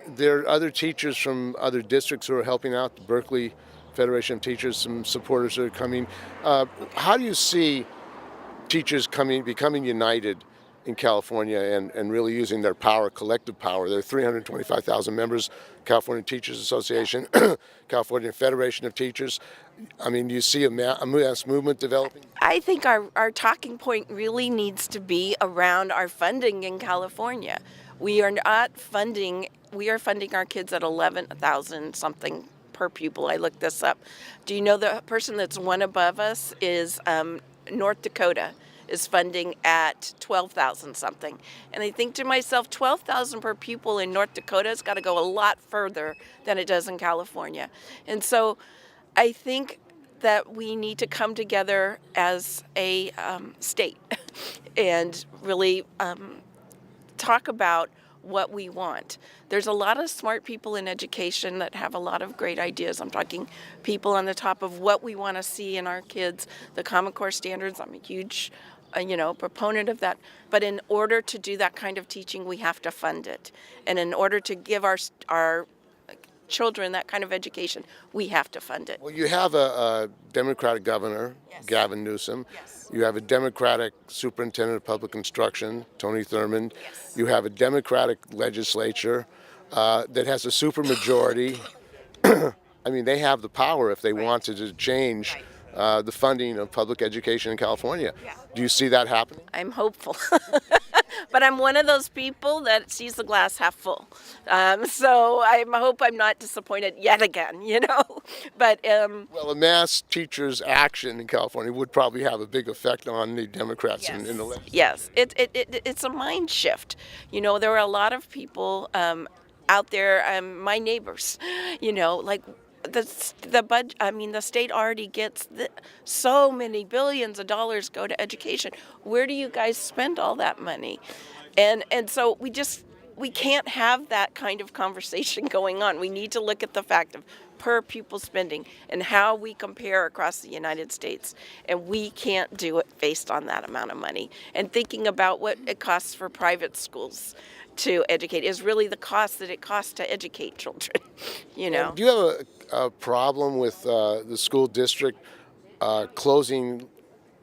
there are other teachers from other districts who are helping out. The Berkeley Federation of Teachers, some supporters are coming. How do you see teachers becoming united in California and really using their power, collective power? There are 325,000 members, California Teachers Association, California Federation of Teachers. I mean, do you see a mass movement developing? I think our talking point really needs to be around our funding in California. We are funding our kids at 11,000 something per pupil. I looked this up. Do you know the person that's one above us is North Dakota is funding at 12,000 something. And I think to myself, 12,000 per pupil in North Dakota has got to go a lot further than it does in California. And so I think that we need to come together as a state and really talk about what we want. There's a lot of smart people in education that have a lot of great ideas. I'm talking people on the top of what we want to see in our kids, the Common Core standards. I'm a huge proponent of that. But in order to do that kind of teaching, we have to fund it. And in order to give our children that kind of education, we have to fund it. Well, you have a Democratic governor, Gavin Newsom. You have a Democratic superintendent of public instruction, Tony Thurmond. You have a Democratic legislature that has a supermajority. I mean, they have the power if they wanted to change the funding of public education in California. Do you see that happening? I'm hopeful. But I'm one of those people that sees the glass half full. So I hope I'm not disappointed yet again, But well, a mass teachers' action in California would probably have a big effect on the Democrats in the legislature. Yes, it's a mind shift. There are a lot of people out there, my neighbors, like the state already gets so many billions of dollars go to education. Where do you guys spend all that money? And so we can't have that kind of conversation going on. We need to look at the fact of per pupil spending and how we compare across the United States. And we can't do it based on that amount of money. And thinking about what it costs for private schools to educate is really the cost that it costs to educate children, Do you have a problem with the school district closing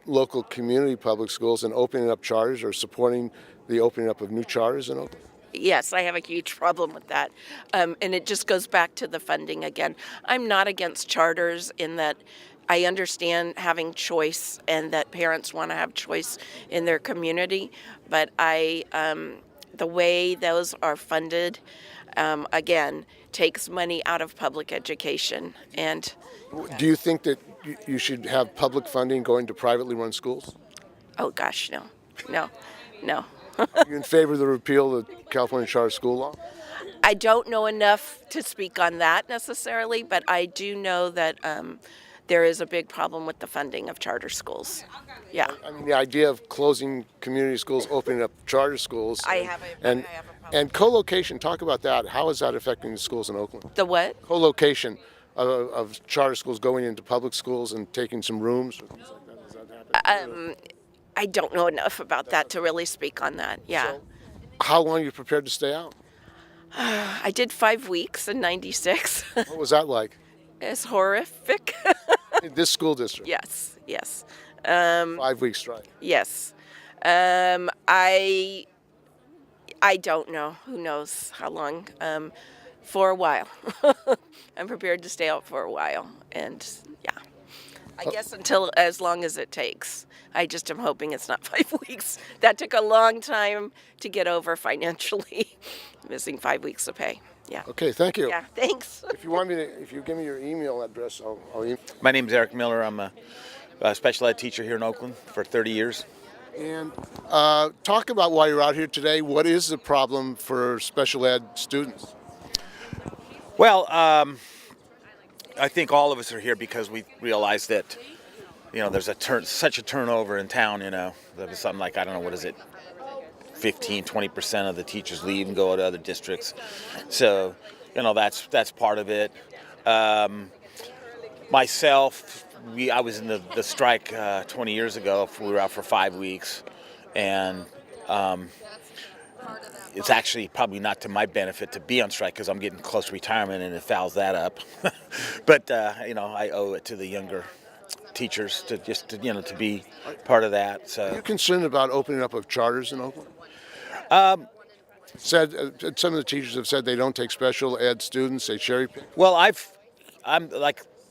local community public schools and opening up charters, or supporting the opening up of new charters in Oakland? Yes, I have a huge problem with that. And it just goes back to the funding again. I'm not against charters in that I understand having choice and that parents want to have choice in their community, but the way those are funded, again, takes money out of public education. And do you think that you should have public funding going to privately run schools? Oh gosh, no. Are you in favor of the repeal of the California Charter School Law? I don't know enough to speak on that necessarily, but I do know that there is a big problem with the funding of charter schools. Yeah. I mean, the idea of closing community schools, opening up charter schools, and co-location. Talk about that. How is that affecting the schools in Oakland? The what? Co-location of charter schools going into public schools and taking some rooms. Or things like that. Does that happen? I don't know enough about that to really speak on that. Yeah. So, how long are you prepared to stay out? I did 5 weeks in '96. What was that like? It's horrific. In this school district? Yes. 5 week strike? Yes. I don't know. Who knows how long? For a while. I'm prepared to stay out for a while. And yeah, I guess until as long as it takes. I just am hoping it's not 5 weeks. That took a long time to get over financially, missing 5 weeks of pay. Yeah. Okay, thank you. Yeah, thanks. If you give me your email address, I'll email. My name is Eric Miller. I'm a special ed teacher here in Oakland for 30 years. And talk about why you're out here today. What is the problem for special ed students? Well, I think all of us are here because we realize that, there's such a turnover in town. There's something like, I don't know, what is it? 15-20% of the teachers leave and go to other districts. So, that's part of it. Myself, I was in the strike 20 years ago. We were out for 5 weeks, and it's actually probably not to my benefit to be on strike because I'm getting close to retirement and it fouls that up. But I owe it to the younger teachers to be part of that. So, are you concerned about opening up of charters in Oakland? Some of the teachers have said they don't take special ed students; they cherry pick. Well, I'm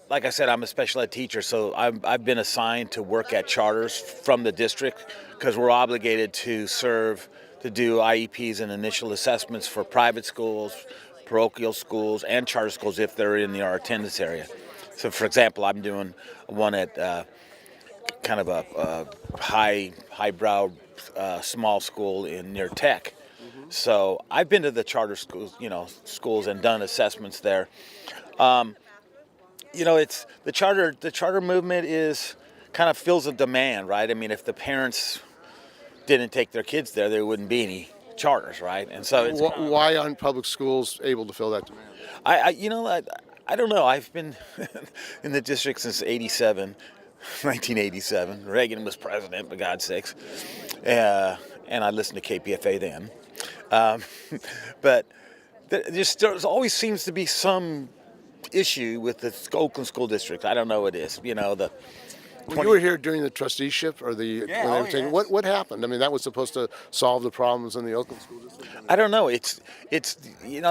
like I said, I'm a special ed teacher, so I've been assigned to work at charters from the district because we're obligated to do IEPs and initial assessments for private schools, parochial schools, and charter schools if they're in our attendance area. So, for example, I'm doing one at kind of a highbrow small school near Tech. So I've been to the charter schools and done assessments there. It's the charter movement is kind of fills a demand, right? I mean, if the parents didn't take their kids there wouldn't be any charters, right? And so it's Why aren't public schools able to fill that demand? I don't know. I've been in the district since 1987. Reagan was president, for God's sakes. And I listened to KPFA then. But there always seems to be some issue with the Oakland School District. I don't know what it is. You were here during the trusteeship or what happened? I mean, that was supposed to solve the problems in the Oakland School District. I don't know. It's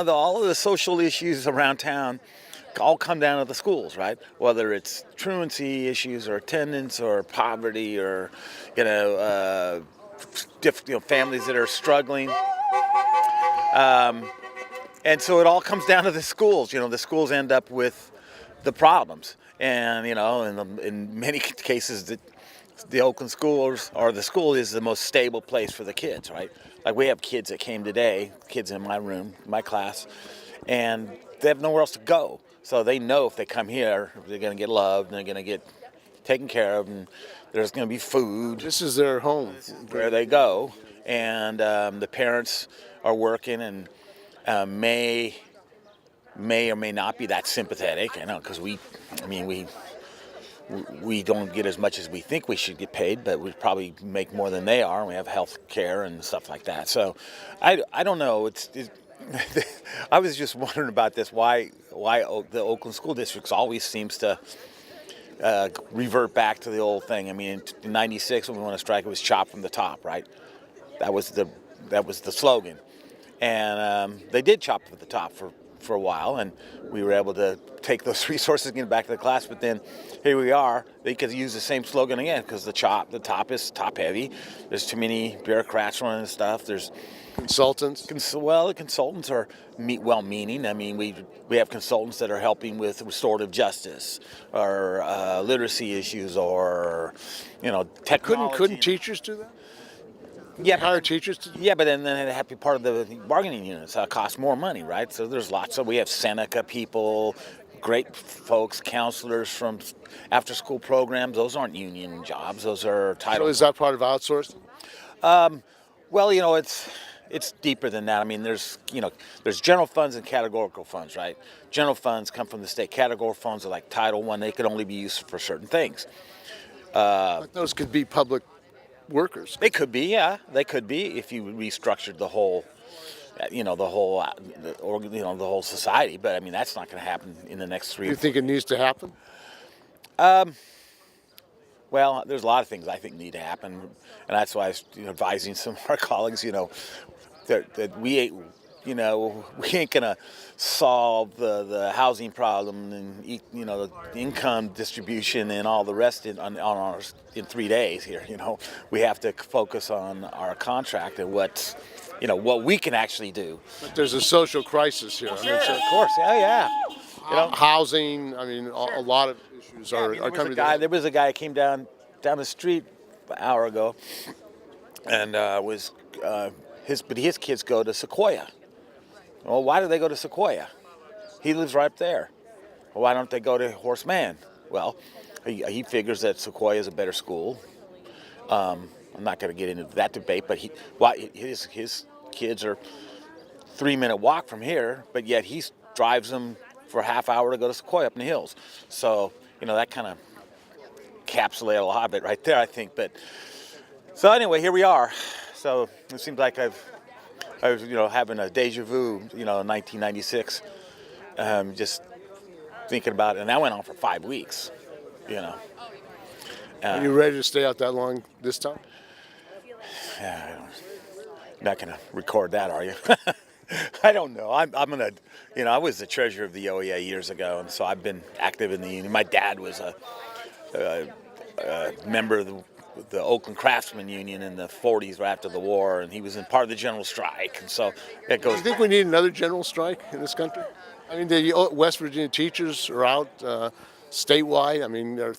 all of the social issues around town all come down to the schools, right? Whether it's truancy issues or attendance or poverty or families that are struggling. And so it all comes down to the schools. The schools end up with the problems. And, in many cases, the Oakland schools or the school is the most stable place for the kids, right? Like we have kids that came today, kids in my room, my class, and they have nowhere else to go. So they know if they come here, they're going to get loved and they're going to get taken care of and there's going to be food. This is their home. Where they go. And the parents are working and may or may not be that sympathetic. I know, because we don't get as much as we think we should get paid, but we probably make more than they are. We have health care and stuff like that. So I don't know. I was just wondering about this, why the Oakland School District always seems to revert back to the old thing. I mean, in '96 when we went on strike, it was chop from the top, right? That was the slogan. And they did chop from the top for a while, and we were able to take those resources and get back to the class. But then here we are. They could use the same slogan again because the top is top heavy. There's too many bureaucrats running stuff. There's consultants. The consultants are well-meaning. I mean, we have consultants that are helping with restorative justice or literacy issues or technology. Couldn't teachers do that? Yeah, hire teachers. But then it had to be part of the bargaining units. So it costs more money, right? So there's lots of. We have Seneca people, great folks, counselors from after-school programs. Those aren't union jobs. Those are title. So is that part of outsourcing? Well, it's deeper than that. I mean, there's general funds and categorical funds, right? General funds come from the state. Categorical funds are like Title I. They could only be used for certain things. But those could be public workers. They could be, yeah. They could be if you restructured the whole, the whole society. But I mean, that's not going to happen in the next 3 You think it needs to happen? Well, there's a lot of things I think need to happen, and that's why I was advising some of our colleagues, that we ain't gonna solve the housing problem and the income distribution and all the rest in 3 days here. We have to focus on our contract and what we can actually do. But there's a social crisis here. Of course, yeah. Housing. I mean, a lot of issues are coming down. There was a guy who came down the street an hour ago, and his kids go to Sequoia. Well, why do they go to Sequoia? He lives right up there. Well, why don't they go to Horace Mann? Well, he figures that Sequoia is a better school. I'm not going to get into that debate, but his kids are 3-minute walk from here, but yet he drives them for a half hour to go to Sequoia up in the hills. So, that kind of encapsulates a lot of it right there, I think. But so anyway, here we are. So it seems like I was, having a deja vu, in 1996, just thinking about it. And that went on for 5 weeks, Are you ready to stay out that long this time? Yeah, not going to record that, are you? I don't know. I'm going to, I was the treasurer of the OEA years ago, and so I've been active in the union. My dad was a member of the Oakland Craftsman Union in the 40s right after the war, and he was in part of the general strike, and so it goes. Do you think we need another general strike in this country? I mean, the West Virginia teachers are out statewide. I mean, there are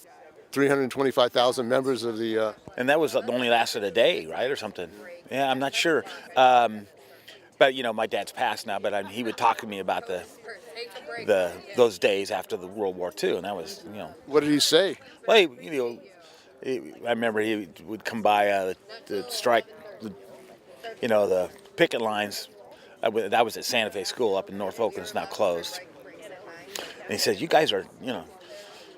325,000 members of the. And that was only lasted a day, right, or something? Yeah, I'm not sure. But my dad's passed now. But he would talk to me about those days after the World War II, and that was What did he say? Well, I remember he would come by the strike, the picket lines. That was at Santa Fe School up in North Oakland. It's now closed. And he says, you guys are, you're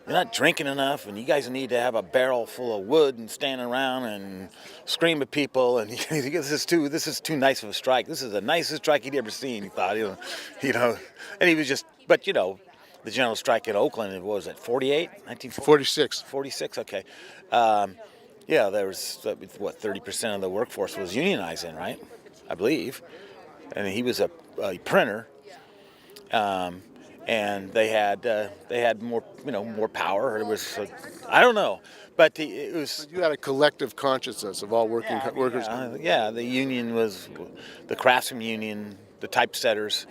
not drinking enough, and you guys need to have a barrel full of wood and stand around and scream at people. And he goes, this is too nice of a strike. This is the nicest strike he'd ever seen. He thought, and he was just, but the general strike in Oakland, what was it, 48? 46. 46, okay. There was, 30% of the workforce was unionized in, right? I believe. And he was a printer. And they had more, more power. It was, I don't know, but it was. You had a collective consciousness of all workers. The union was, the craftsman union, the typesetters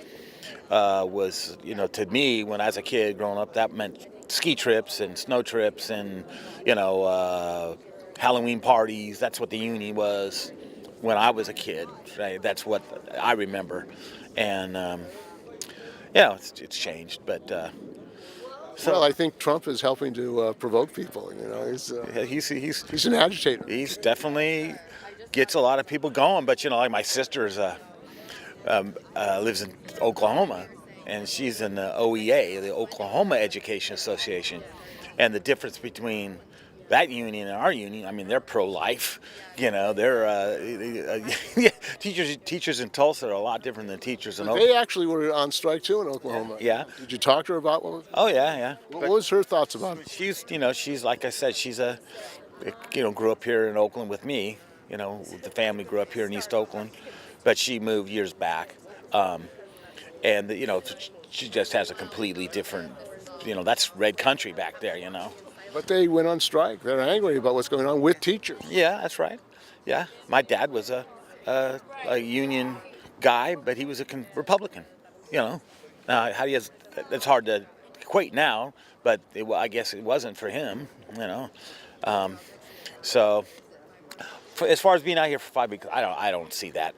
was, to me when I was a kid growing up, that meant ski trips and snow trips and, Halloween parties. That's what the union was when I was a kid. Right? That's what I remember, and. It's changed, but. Well, I think Trump is helping to provoke people. He's an agitator. He's definitely gets a lot of people going. But like my sister lives in Oklahoma, and she's in the OEA, the Oklahoma Education Association, and the difference between that union and our union, they're pro-life. They're teachers in Tulsa are a lot different than teachers in Oklahoma. They actually were on strike too in Oklahoma. Yeah. Did you talk to her about what? Oh yeah. What was her thoughts about it? She's like I said, she's grew up here in Oakland with me. The family grew up here in East Oakland, but she moved years back, and she just has a completely different. That's red country back there. But they went on strike. They're angry about what's going on with teachers. Yeah, that's right. Yeah, my dad was a union guy, but he was a Republican. It's hard to equate now, but I guess it wasn't for him. So as far as being out here for 5 weeks, I don't see that.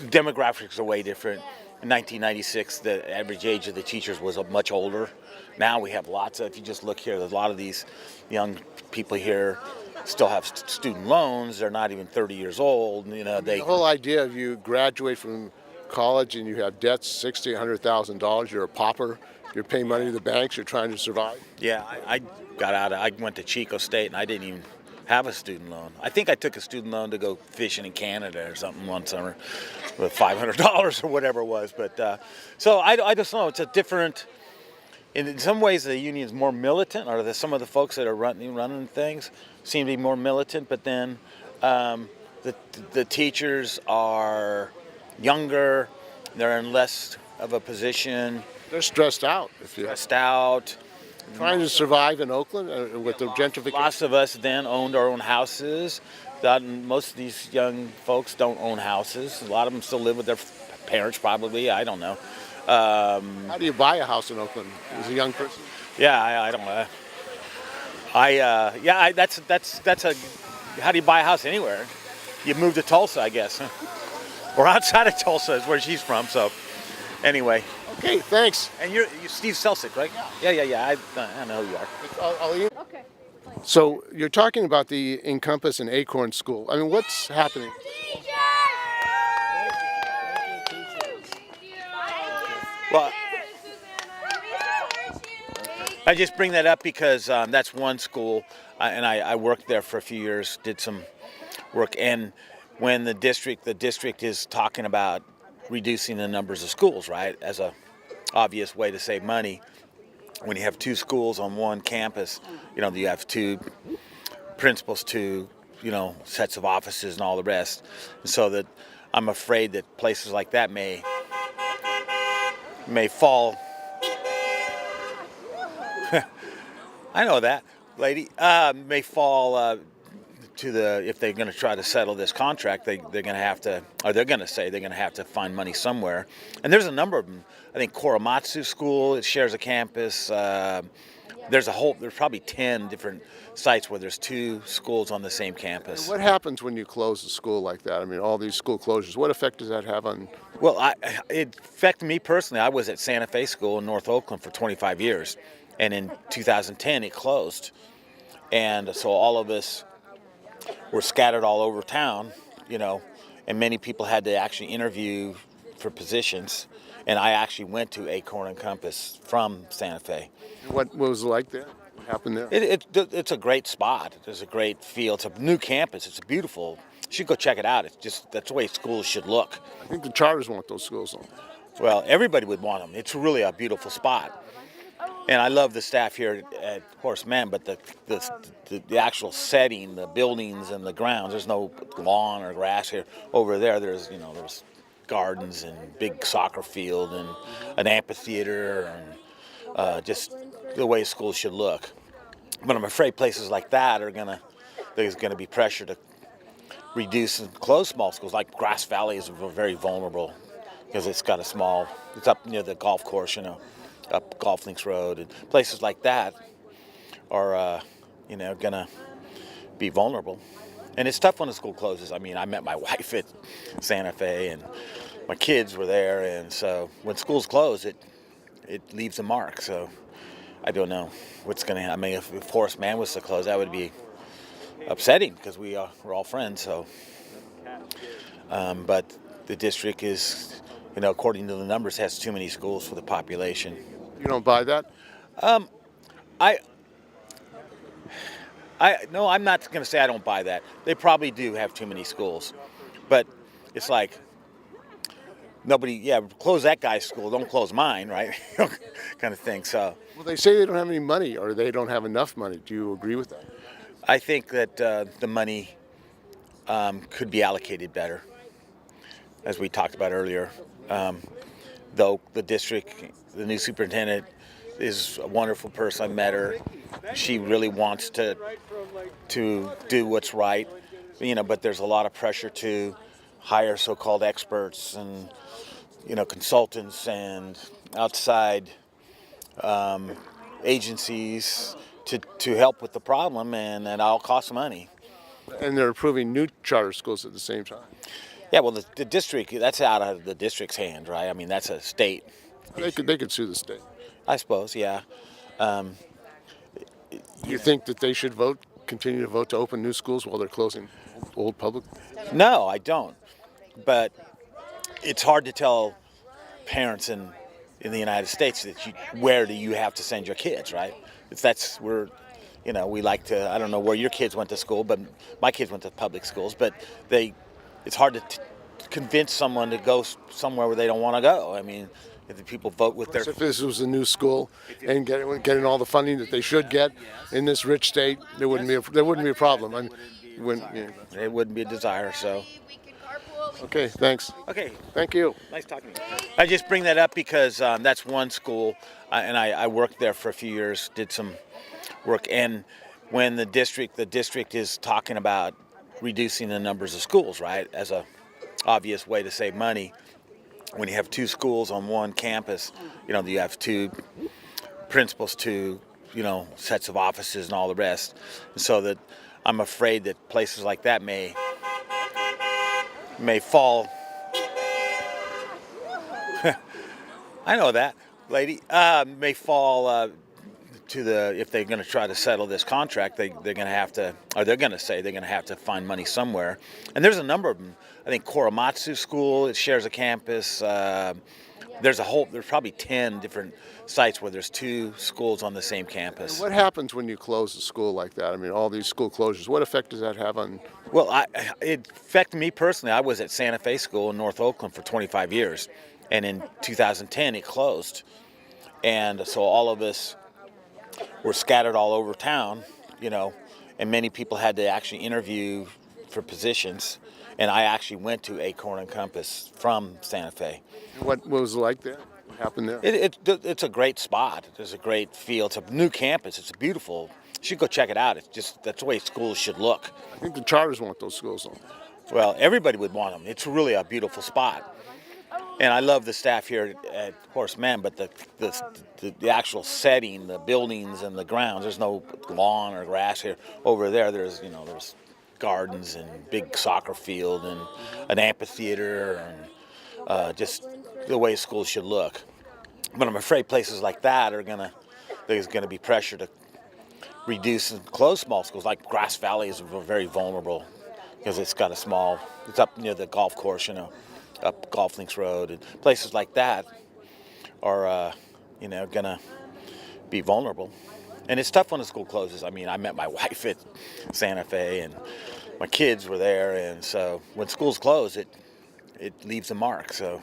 Demographics are way different. In 1996, the average age of the teachers was much older. Now we have lots of, if you just look here, there's a lot of these young people here still have student loans. They're not even 30 years old. The whole idea of you graduate from college and you have debts, $60,000, $100,000, you're a pauper, you're paying money to the banks, you're trying to survive. Yeah, I got out I went to Chico State and I didn't even have a student loan. I think I took a student loan to go fishing in Canada or something one summer with $500 or whatever it was. But so I just know it's a different. In some ways, the union is more militant, or some of the folks that are running things seem to be more militant. But then the teachers are younger; they're in less of a position. They're stressed out. Stressed out. Trying to survive in Oakland with the gentrification. Lots of us then owned our own houses. Most of these young folks don't own houses. A lot of them still live with their parents, probably. I don't know. How do you buy a house in Oakland as a young person? Yeah, I don't know. That's a. How do you buy a house anywhere? You move to Tulsa, I guess, or outside of Tulsa is where she's from. So, anyway. Okay, thanks. And you're Steve Selsick, right? Yeah. I know who you are. Okay. So you're talking about the Encompass and Acorn School. What's happening? Well, I just bring that up because that's one school, and I worked there for a few years, did some work, and when the district is talking about reducing the numbers of schools, right, as a obvious way to save money. When you have two schools on one campus, you have two principals, two, sets of offices and all the rest. And so that I'm afraid that places like that may fall. I know that, lady. May fall if they're going to try to settle this contract, they're going to have to, or they're going to say they're going to have to find money somewhere. And there's a number of them. I think Korematsu School, it shares a campus. There's probably 10 different sites where there's two schools on the same campus. And what happens when you close a school like that? All these school closures, what effect does that have on? Well, it affected me personally. I was at Santa Fe School in North Oakland for 25 years. And in 2010, it closed. And so all of us were scattered all over town, and many people had to actually interview for positions, and I actually went to Acorn and Compass from Santa Fe. What was it like there? What happened there? It's a great spot. There's a great feel. It's a new campus. It's beautiful. You should go check it out. It's just that's the way schools should look. I think the charters want those schools on. Well, everybody would want them. It's really a beautiful spot. And I love the staff here at Horace Mann, but the actual setting, the buildings and the grounds, there's no lawn or grass here. Over there, there's gardens and big soccer field and an amphitheater and just the way schools should look. But I'm afraid places like that there's gonna be pressure to reduce and close small schools. Like Grass Valley is very vulnerable because it's up near the golf course, up Golf Links Road, and places like that are gonna be vulnerable. And it's tough when the school closes. I mean, I met my wife at Santa Fe, and my kids were there, and so when schools close, it leaves a mark. So I don't know what's going to happen. I mean, if Horace Mann was to close, that would be upsetting because we're all friends. So, but the district is, according to the numbers, has too many schools for the population. You don't buy that? No, I'm not going to say I don't buy that. They probably do have too many schools, but it's like close that guy's school, don't close mine, right? kind of thing. So. Well, they say they don't have any money, or they don't have enough money. Do you agree with that? I think that the money could be allocated better, as we talked about earlier. Though the district, the new superintendent, is a wonderful person. I met her. She really wants to do what's right, but there's a lot of pressure to hire so-called experts and consultants and outside agencies to help with the problem, and that all costs money. And they're approving new charter schools at the same time. Yeah, well, the district, that's out of the district's hands, right? I mean, that's a state. They could sue the state. I suppose, yeah. You think that they should continue to vote to open new schools while they're closing old public? No, I don't. But it's hard to tell parents in the United States that where do you have to send your kids, right? We like to, I don't know where your kids went to school, but my kids went to public schools, but it's hard to convince someone to go somewhere where they don't want to go. I mean, if the people vote with their... If this was a new school and getting all the funding that they should get in this rich state, there wouldn't be a problem. It wouldn't be a desire, so... Okay, thanks. Okay. Thank you. Nice talking to you. I just bring that up because that's one school, and I worked there for a few years, did some work, and when the district is talking about reducing the numbers of schools, right, as a obvious way to save money. When you have two schools on one campus, you have two principals, two, sets of offices and all the rest. And so that I'm afraid that places like that may fall. I know that, lady. May fall if they're going to try to settle this contract, they're going to have to, or they're going to say they're going to have to find money somewhere. And there's a number of them. I think Korematsu School, it shares a campus. There's probably 10 different sites where there's two schools on the same campus. And what happens when you close a school like that? I mean, all these school closures, what effect does that have on? Well, it affected me personally. I was at Santa Fe School in North Oakland for 25 years. And in 2010, it closed. And so all of us were scattered all over town, and many people had to actually interview for positions. And I actually went to Acorn and Compass from Santa Fe. What was it like there? What happened there? It's a great spot. There's a great feel. It's a new campus. It's beautiful. You should go check it out. It's just that's the way schools should look. I think the charters want those schools on. Well, everybody would want them. It's really a beautiful spot. And I love the staff here at Horace Mann, but the actual setting, the buildings and the grounds, there's no lawn or grass here. Over there, there's gardens and big soccer field and an amphitheater and just the way schools should look. But I'm afraid places like that there's going to be pressure to reduce and close small schools. Like Grass Valley is very vulnerable because it's got it's up near the golf course, up Golf Links Road, and places like that are, gonna be vulnerable. And it's tough when the school closes. I mean, I met my wife at Santa Fe, and my kids were there, and so when schools close, it leaves a mark. So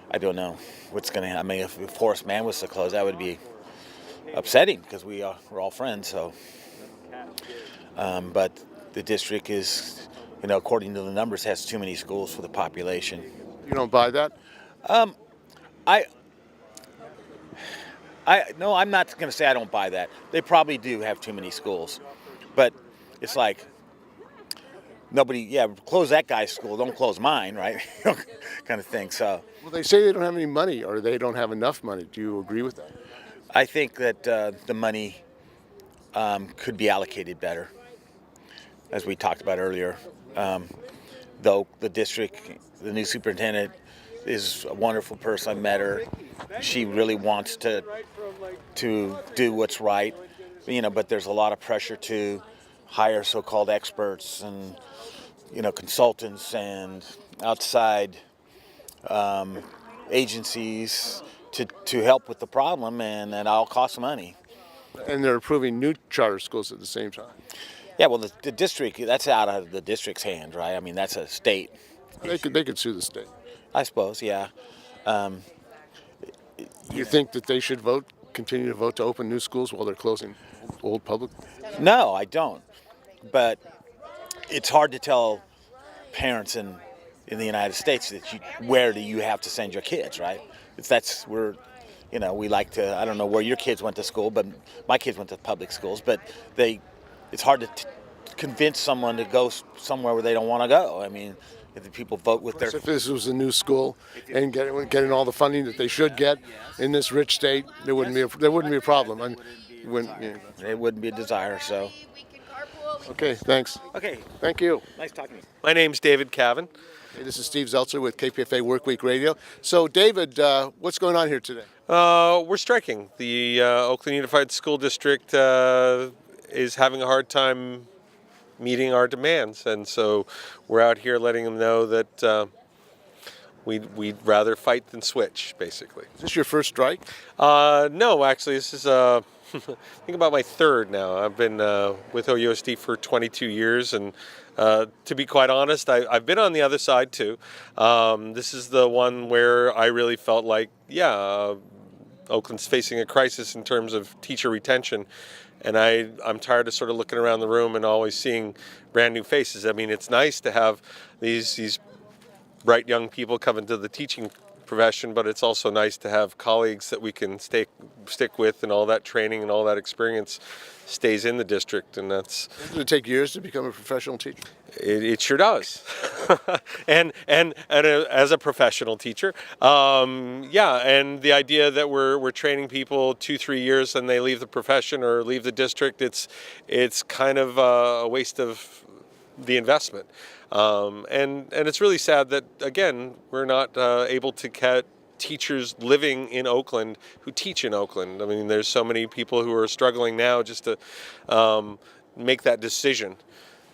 I don't know what's gonna happen. I mean, if Horace Mann was to close, that would be upsetting because we're all friends. So, but the district is, according to the numbers, has too many schools for the population. You don't buy that? No, I'm not going to say I don't buy that. They probably do have too many schools, but it's like close that guy's school, don't close mine, right? Kind of thing. So. Well, they say they don't have any money, or they don't have enough money. Do you agree with that? I think that the money could be allocated better, as we talked about earlier. Though the district, the new superintendent, is a wonderful person. I met her. She really wants to do what's right, but there's a lot of pressure to hire so-called experts and consultants and outside agencies to help with the problem, and that all costs money. And they're approving new charter schools at the same time. Yeah, well, the district, that's out of the district's hands, right? I mean, that's a state. They could sue the state. I suppose, yeah. You think that they should continue to vote to open new schools while they're closing old public? No, I don't. But it's hard to tell parents in the United States that where do you have to send your kids, right? We like to, I don't know where your kids went to school, but my kids went to public schools, but it's hard to convince someone to go somewhere where they don't want to go. I mean, if the people vote with their... If this was a new school and getting all the funding that they should get in this rich state, there wouldn't be a problem. It wouldn't be a desire, so... Okay, thanks. Okay. Thank you. Nice talking to you. My name's David Cavan. Hey, this is Steve Zeltzer with KPFA Workweek Radio. So, David, what's going on here today? We're striking. The Oakland Unified School District is having a hard time meeting our demands, and so we're out here letting them know that we'd rather fight than switch, basically. Is this your first strike? No, actually, this is I think about my third now. I've been with OUSD for 22 years, and to be quite honest, I've been on the other side too. This is the one where I really felt like, Oakland's facing a crisis in terms of teacher retention. And I'm tired of sort of looking around the room and always seeing brand new faces. I mean, it's nice to have these bright young people come into the teaching profession, but it's also nice to have colleagues that we can stick with, and all that training and all that experience stays in the district. And that's... Does it take years to become a professional teacher? It sure does. and as a professional teacher, and the idea that we're training people 2-3 years and they leave the profession or leave the district, it's kind of a waste of the investment. And it's really sad that, again, we're not able to get teachers living in Oakland who teach in Oakland. I mean, there's so many people who are struggling now just to make that decision.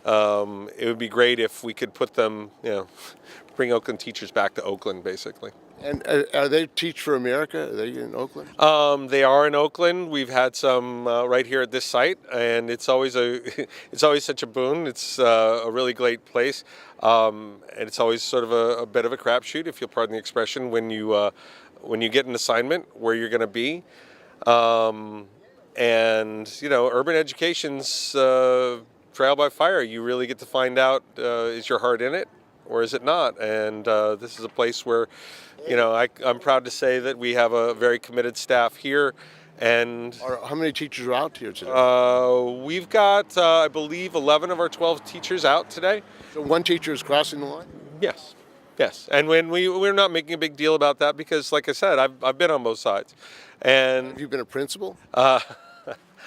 It would be great if we could put them, bring Oakland teachers back to Oakland, basically. And are they Teach for America? Are they in Oakland? They are in Oakland. We've had some right here at this site, and it's always such a boon. It's a really great place, and it's always sort of a bit of a crapshoot, if you'll pardon the expression, when you get an assignment where you're going to be, and urban education's trial by fire. You really get to find out, is your heart in it or is it not? And this is a place where, I'm proud to say that we have a very committed staff here. And how many teachers are out here today? We've got, I believe, 11 of our 12 teachers out today. So one teacher is crossing the line? Yes. And when we're not making a big deal about that because, like I said, I've been on both sides. And have you been a principal? I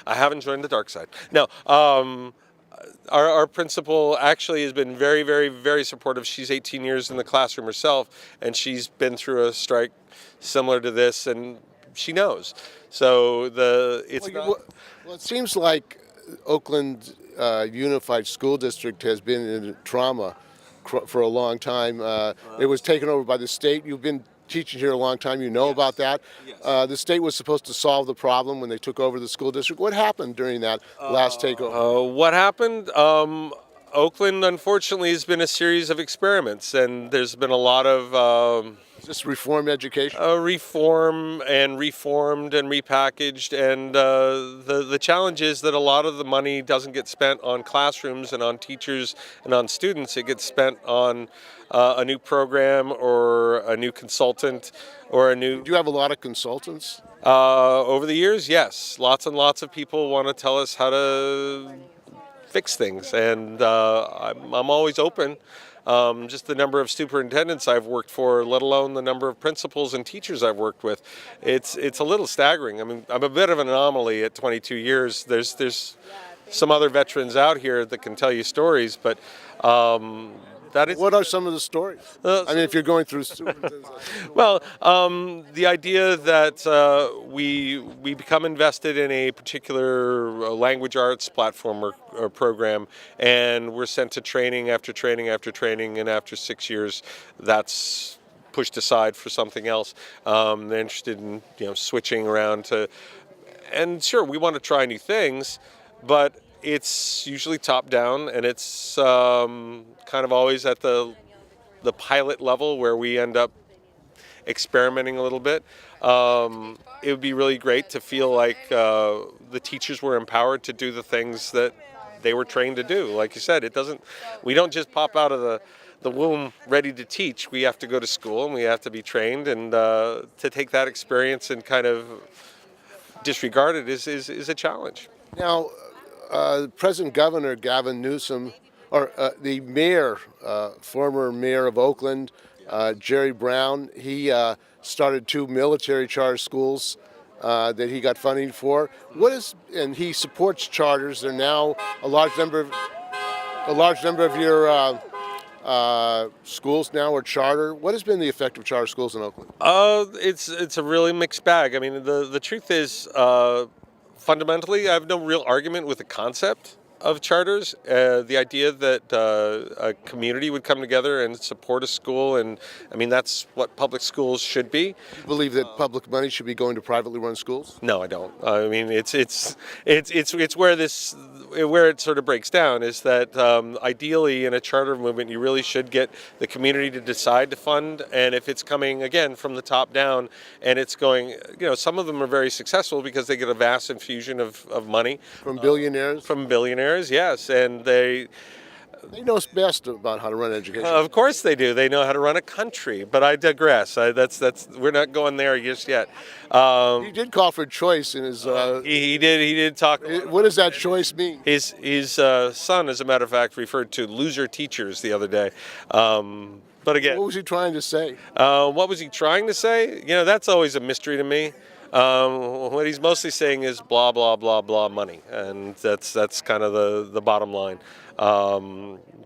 haven't joined the dark side. No. Our principal actually has been very, very, very supportive. She's 18 years in the classroom herself, and she's been through a strike similar to this, and she knows. So it seems like Oakland unified school district has been in trauma for a long time. It was taken over by the state. You've been teaching here a long time. You know about that. The state was supposed to solve the problem when they took over the school district. What happened during that last takeover? What happened? Oakland, unfortunately, has been a series of experiments, and there's been a lot of just reform education, reform and reformed and repackaged, and the challenge is that a lot of the money doesn't get spent on classrooms and on teachers and on students. It gets spent on a new program or a new consultant or a new. Do you have a lot of consultants? Over the years, yes, lots and lots of people want to tell us how to fix things, and I'm always open. Just the number of superintendents I've worked for, let alone the number of principals and teachers I've worked with, it's a little staggering. I mean, I'm a bit of an anomaly at 22 years. There's some other veterans out here that can tell you stories, but what are some of the stories? I mean, if you're going through well, the idea that we become invested in a particular language arts platform or program, and we're sent to training after training after training, and after 6 years, that's pushed aside for something else. They're interested in switching around to, and sure, we want to try new things, but it's usually top down, and it's kind of always at the pilot level where we end up experimenting a little bit. It would be really great to feel like the teachers were empowered to do the things that they were trained to do. Like you said, we don't just pop out of the womb ready to teach. We have to go to school and we have to be trained, and to take that experience and kind of disregard it is a challenge. Now, President Governor Gavin Newsom, or the mayor, former mayor of Oakland, Jerry Brown, he started 2 military charter schools that he got funding for. And he supports charters. They're now a large number of your schools now are charter. What has been the effect of charter schools in Oakland? It's a really mixed bag. I mean, the truth is, fundamentally, I have no real argument with the concept of charters. The idea that a community would come together and support a school, and I mean, that's what public schools should be. You believe that public money should be going to privately run schools? No, I don't. I mean, it's where it sort of breaks down is that ideally in a charter movement, you really should get the community to decide to fund, and if it's coming again from the top down and it's going, some of them are very successful because they get a vast infusion of money from billionaires. From billionaires, yes, and they know best about how to run education. Of course they do. They know how to run a country. But I digress. We're not going there just yet. He did call for choice in his. He did talk. What does that choice mean? His son, as a matter of fact, referred to loser teachers the other day. But again, what was he trying to say? What was he trying to say? That's always a mystery to me. What he's mostly saying is blah blah blah blah money, and that's kind of the bottom line.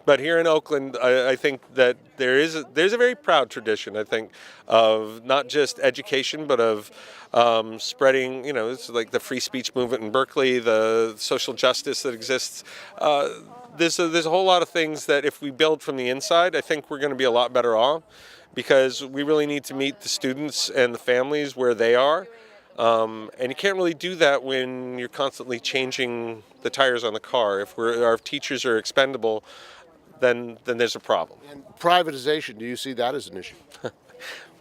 But here in Oakland, I think that there's a very proud tradition, I think, of not just education, but of spreading. It's like the free speech movement in Berkeley, the social justice that exists. There's a whole lot of things that if we build from the inside, I think we're going to be a lot better off, because we really need to meet the students and the families where they are. And you can't really do that when you're constantly changing the tires on the car. If our teachers are expendable, then there's a problem. And privatization, do you see that as an issue?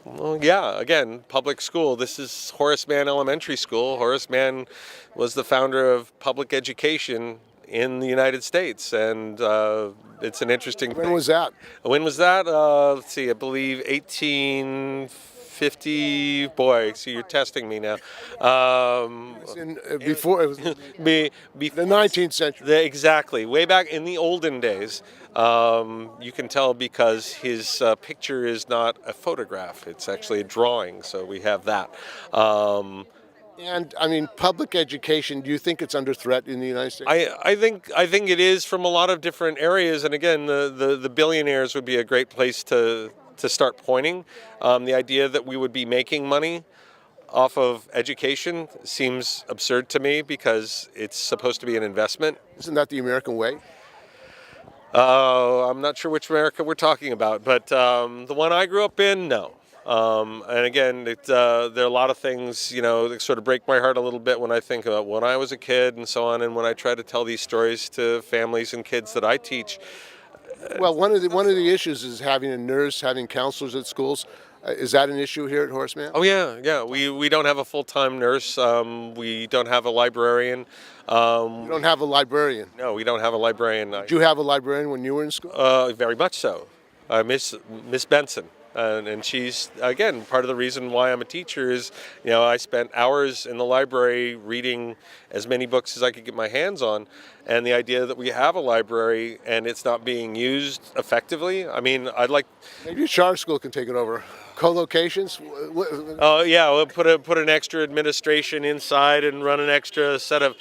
Well, yeah, again, public school. This is Horace Mann Elementary School. Horace Mann was the founder of public education in the United States, and it's an interesting thing. When was that? When was that? Let's see, I believe 1850. Boy, so you're testing me now. Before it was the 19th century. Exactly, way back in the olden days. You can tell because his picture is not a photograph; it's actually a drawing. So we have that. And I mean, public education, do you think it's under threat in the United States? I think it is from a lot of different areas. And again, the billionaires would be a great place to start pointing. The idea that we would be making money off of education seems absurd to me because it's supposed to be an investment. Isn't that the American way? I'm not sure which America we're talking about, but the one I grew up in, no. And again, there are a lot of things, that sort of break my heart a little bit when I think about when I was a kid and so on, and when I try to tell these stories to families and kids that I teach. Well, one of the issues is having a nurse, having counselors at schools. Is that an issue here at Horseman? Oh yeah. We don't have a full-time nurse. We don't have a librarian. You don't have a librarian? No, we don't have a librarian. Did you have a librarian when you were in school? Very much so. Miss Benson. And she's, again, part of the reason why I'm a teacher is, I spent hours in the library reading as many books as I could get my hands on. And the idea that we have a library and it's not being used effectively, I'd like... Maybe a charter school can take it over. Co-locations? Oh, yeah, we'll put an extra administration inside and run an extra set of...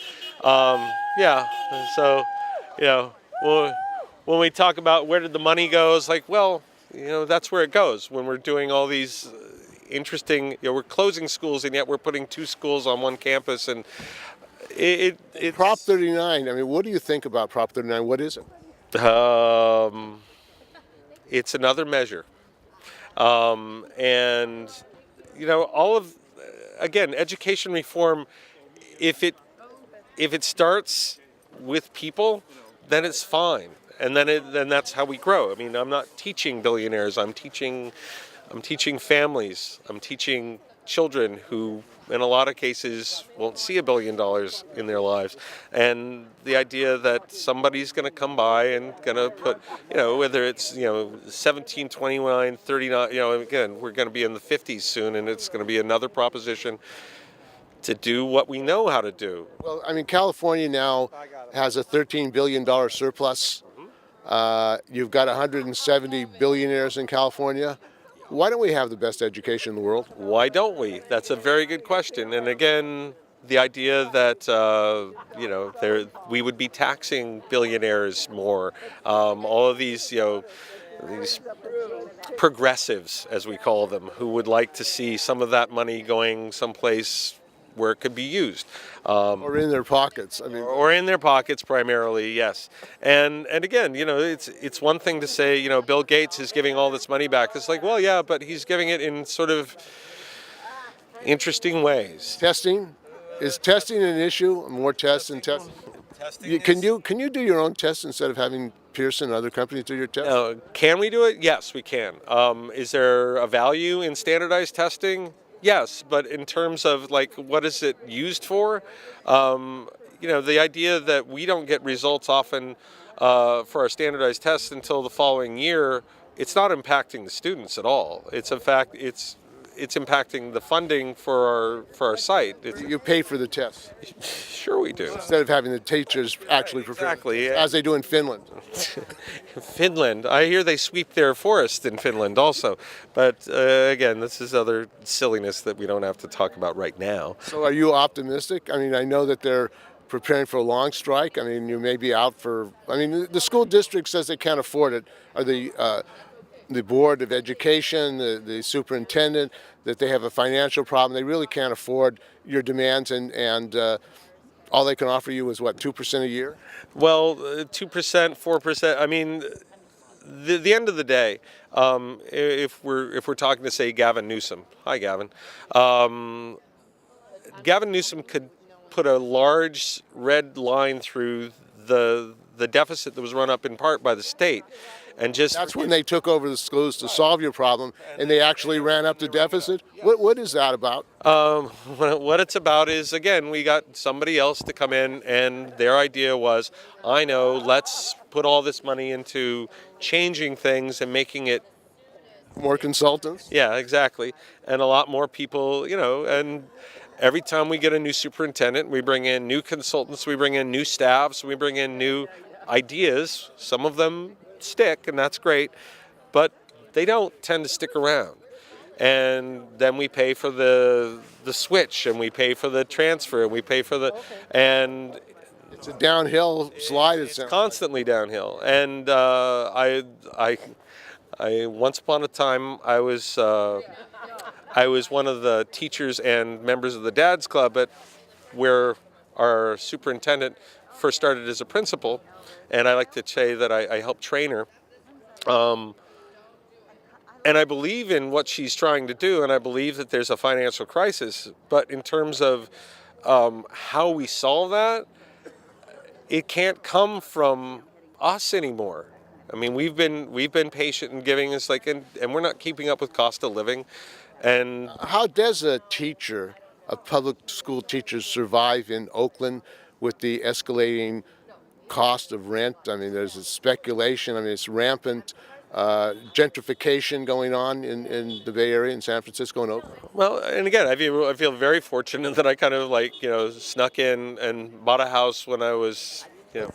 when we talk about where did the money go, it's like, well... that's where it goes when we're doing all these interesting, we're closing schools and yet we're putting 2 schools on one campus. And it's Prop 39, what do you think about Prop 39? What is it? It's another measure. And, all of, again, education reform, if it starts with people, then it's fine. And then that's how we grow. I'm not teaching billionaires. I'm teaching families. I'm teaching children who, in a lot of cases, won't see $1 billion in their lives. And the idea that somebody's going to come by and going to put, whether it's 17, 29, 39. Again, we're going to be in the 50s soon, and it's going to be another proposition to do what we know how to do. Well, California now has a $13 billion surplus. You've got 170 billionaires in California. Why don't we have the best education in the world? Why don't we? That's a very good question. And again, the idea that we would be taxing billionaires more, all of these these progressives, as we call them, who would like to see some of that money going someplace where it could be used. Or in their pockets. Or in their pockets primarily, yes. And again, it's one thing to say, Bill Gates is giving all this money back. It's like, well, yeah, but he's giving it in sort of interesting ways. Testing? Is testing an issue? More tests and tests? Can you do your own tests instead of having Pearson and other companies do your tests? Can we do it? Yes, we can. Is there a value in standardized testing? Yes, but in terms of what is it used for? The idea that we don't get results often for our standardized tests until the following year, it's not impacting the students at all. It's in fact, it's impacting the funding for our site. You pay for the tests. Sure we do. Instead of having the teachers actually prepare. Exactly. As they do in Finland. Finland. I hear they sweep their forests in Finland also. But again, this is other silliness that we don't have to talk about right now. So are you optimistic? I know that they're preparing for a long strike. You may be out for... the school district says they can't afford it. Are the Board of Education, the superintendent, that they have a financial problem? They really can't afford your demands, and all they can offer you is, 2% a year? Well, 2%, 4%. The end of the day, if we're talking to, say, Gavin Newsom. Hi, Gavin. Gavin Newsom could put a large red line through the deficit that was run up in part by the state. And that's when they took over the schools to solve your problem, and they actually ran up the deficit. What is that about? What it's about is, again, we got somebody else to come in, and their idea was, let's put all this money into changing things and making it more consultants. Yeah, exactly, and a lot more people, and. Every time we get a new superintendent, we bring in new consultants, we bring in new staffs, we bring in new ideas. Some of them stick, and that's great, but they don't tend to stick around. And then we pay for the switch, and we pay for the transfer, and we pay for and it's a downhill slide. It's constantly downhill. And Once upon a time, I was one of the teachers and members of the Dads Club where our superintendent first started as a principal, and I like to say that I helped train her. And I believe in what she's trying to do, and I believe that there's a financial crisis. But in terms of how we solve that, it can't come from us anymore. I mean, we've been patient in giving. It's like, and we're not keeping up with cost of living. And how does a teacher, a public school teacher, survive in Oakland with the escalating cost of rent? I mean, there's a speculation. I mean, it's rampant. Gentrification going on in the Bay Area, in San Francisco and Oakland. Well, and again, I feel very fortunate that I kind of snuck in and bought a house when I was,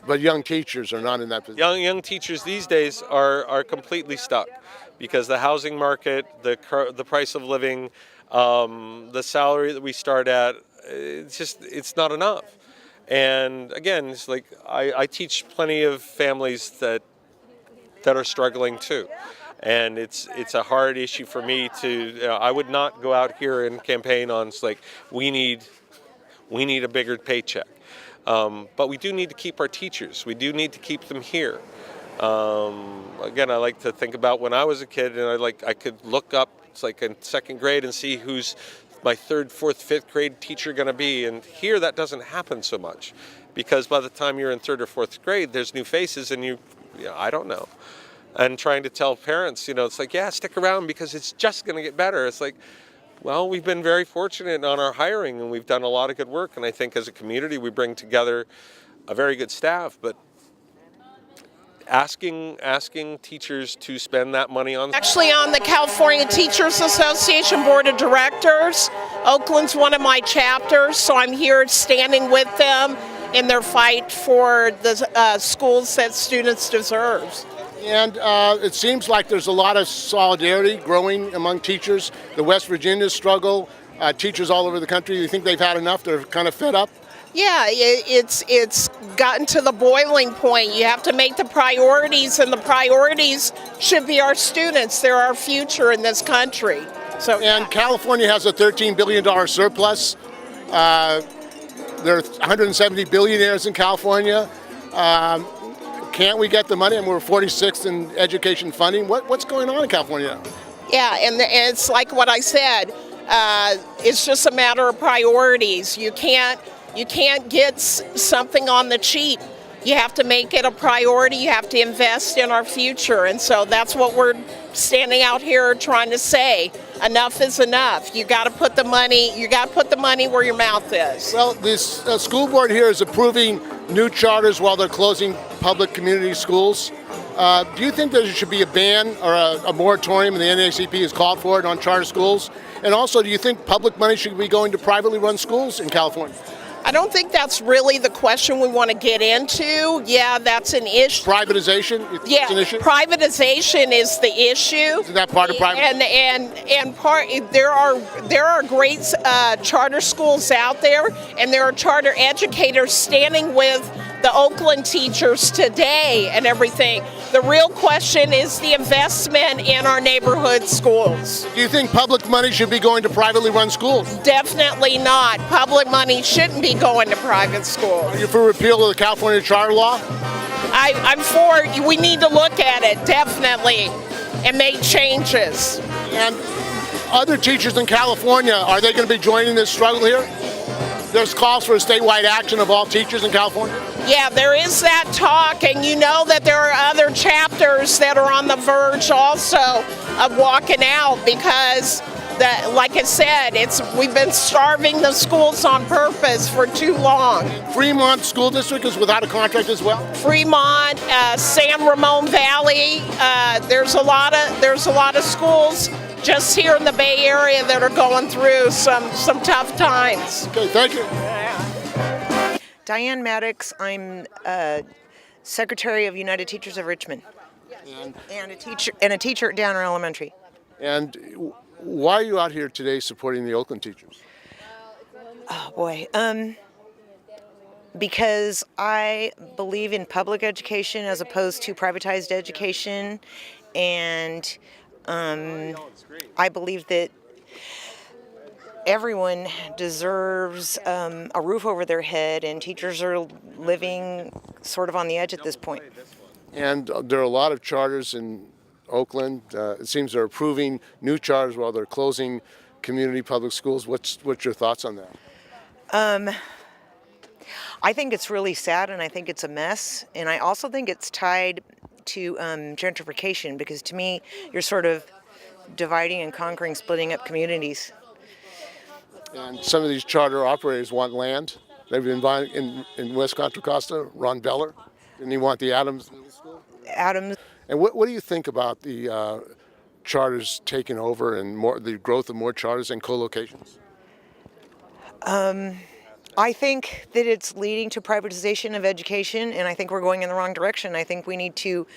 But young teachers are not in that position. Young teachers these days are completely stuck because the housing market, the price of living, the salary that we start at, it's not enough. And again, it's like I teach plenty of families that are struggling too, and it's a hard issue for me to. I would not go out here and campaign on we need a bigger paycheck, but we do need to keep our teachers. We do need to keep them here. Again, I like to think about when I was a kid, and I could look up. It's like in second grade and see who's my third, fourth, fifth grade teacher going to be, and here that doesn't happen so much, because by the time you're in third or fourth grade, there's new faces, and I don't know. And trying to tell parents, it's like, yeah, stick around because it's just going to get better. It's like, well, we've been very fortunate on our hiring, and we've done a lot of good work. And I think as a community, we bring together a very good staff. But asking teachers to spend that money on... Actually on the California Teachers Association Board of Directors. Oakland's one of my chapters, so I'm here standing with them in their fight for the schools that students deserve. And it seems like there's a lot of solidarity growing among teachers. The West Virginia struggle, teachers all over the country, do you think they've had enough? They're kind of fed up? Yeah, it's gotten to the boiling point. You have to make the priorities, and the priorities should be our students. They're our future in this country. And California has a $13 billion surplus. There are 170 billionaires in California. Can't we get the money? And we're 46th in education funding. What's going on in California? Yeah, and it's like what I said. It's just a matter of priorities. You can't get something on the cheap. You have to make it a priority. You have to invest in our future. And so that's what we're standing out here trying to say. Enough is enough. You got to put the money where your mouth is. Well, this school board here is approving new charters while they're closing public community schools. Do you think there should be a ban or a moratorium, and the NAACP has called for it, on charter schools? And also, do you think public money should be going to privately run schools in California? I don't think that's really the question we want to get into. Yeah, that's an issue. Privatization? Yeah, an issue? Privatization is the issue. Is that part of privatization? And there are great charter schools out there, and there are charter educators standing with the Oakland teachers today and everything. The real question is the investment in our neighborhood schools. Do you think public money should be going to privately run schools? Definitely not. Public money shouldn't be going to private schools. Are you for repeal of the California charter law? I'm for, we need to look at it, definitely, and make changes. And other teachers in California, are they going to be joining this struggle here? There's calls for a statewide action of all teachers in California? Yeah, there is that talk, and you know that there are other chapters that are on the verge also of walking out because, like I said, we've been starving the schools on purpose for too long. Fremont School District is without a contract as well? Fremont, San Ramon Valley, there's a lot of schools just here in the Bay Area that are going through some tough times. Okay, thank you. Diane Maddox, I'm Secretary of United Teachers of Richmond, and a teacher at Downer Elementary. And why are you out here today supporting the Oakland teachers? Oh boy, because I believe in public education as opposed to privatized education, and I believe that everyone deserves a roof over their head, and teachers are living sort of on the edge at this point. And there are a lot of charters in Oakland. It seems they're approving new charters while they're closing community public schools. What's your thoughts on that? I think it's really sad, and I think it's a mess. And I also think it's tied to gentrification, because to me, you're sort of dividing and conquering, splitting up communities. And some of these charter operators want land. They've been buying in West Contra Costa, Ron Beller. Didn't he want the Adams Middle School? Adams. And what do you think about the charters taking over and the growth of more charters and co-locations? I think that it's leading to privatization of education, and I think we're going in the wrong direction. I think we need to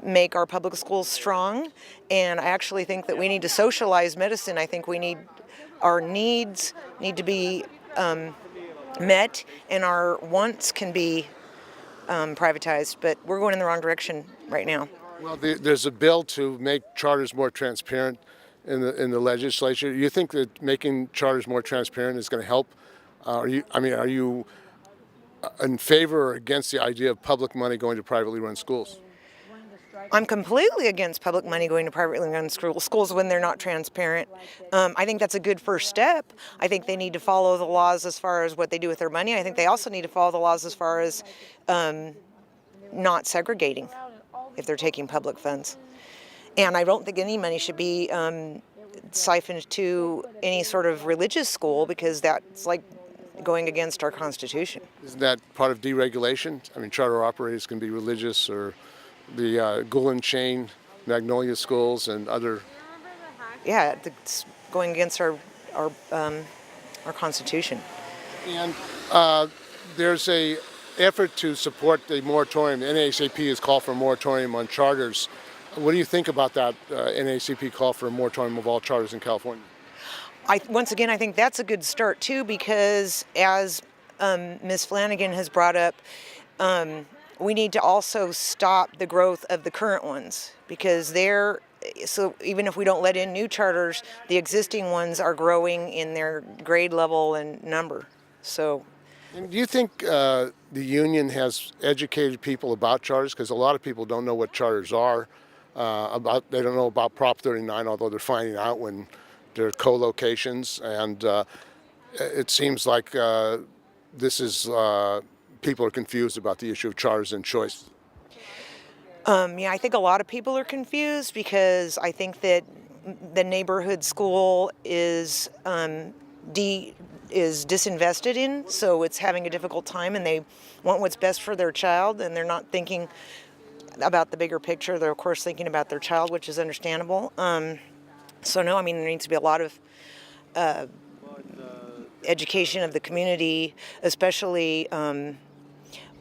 make our public schools strong, and I actually think that we need to socialize medicine. I think our needs need to be met, and our wants can be privatized, but we're going in the wrong direction right now. Well, there's a bill to make charters more transparent in the legislature. You think that making charters more transparent is going to help? Are you in favor or against the idea of public money going to privately run schools? I'm completely against public money going to privately run schools when they're not transparent. I think that's a good first step. I think they need to follow the laws as far as what they do with their money. I think they also need to follow the laws as far as not segregating if they're taking public funds. And I don't think any money should be siphoned to any sort of religious school, because that's like going against our Constitution. Isn't that part of deregulation? I mean, charter operators can be religious, or the Gulen Chain, Magnolia schools, and other. Yeah, it's going against our Constitution. And there's a effort to support the moratorium. The NAACP has called for a moratorium on charters. What do you think about that NAACP call for a moratorium of all charters in California? Once again, I think that's a good start too, because as Ms. Flanagan has brought up, we need to also stop the growth of the current ones, because so even if we don't let in new charters, the existing ones are growing in their grade level and number. So. And do you think the union has educated people about charters? Because a lot of people don't know what charters are. They don't know about Prop 39, although they're finding out when they're co-locations. And it seems like people are confused about the issue of charters and choice. Yeah, I think a lot of people are confused, because I think that the neighborhood school is disinvested in, so it's having a difficult time, and they want what's best for their child, and they're not thinking about the bigger picture. They're of course thinking about their child, which is understandable. So no, I mean, there needs to be a lot of education of the community, especially in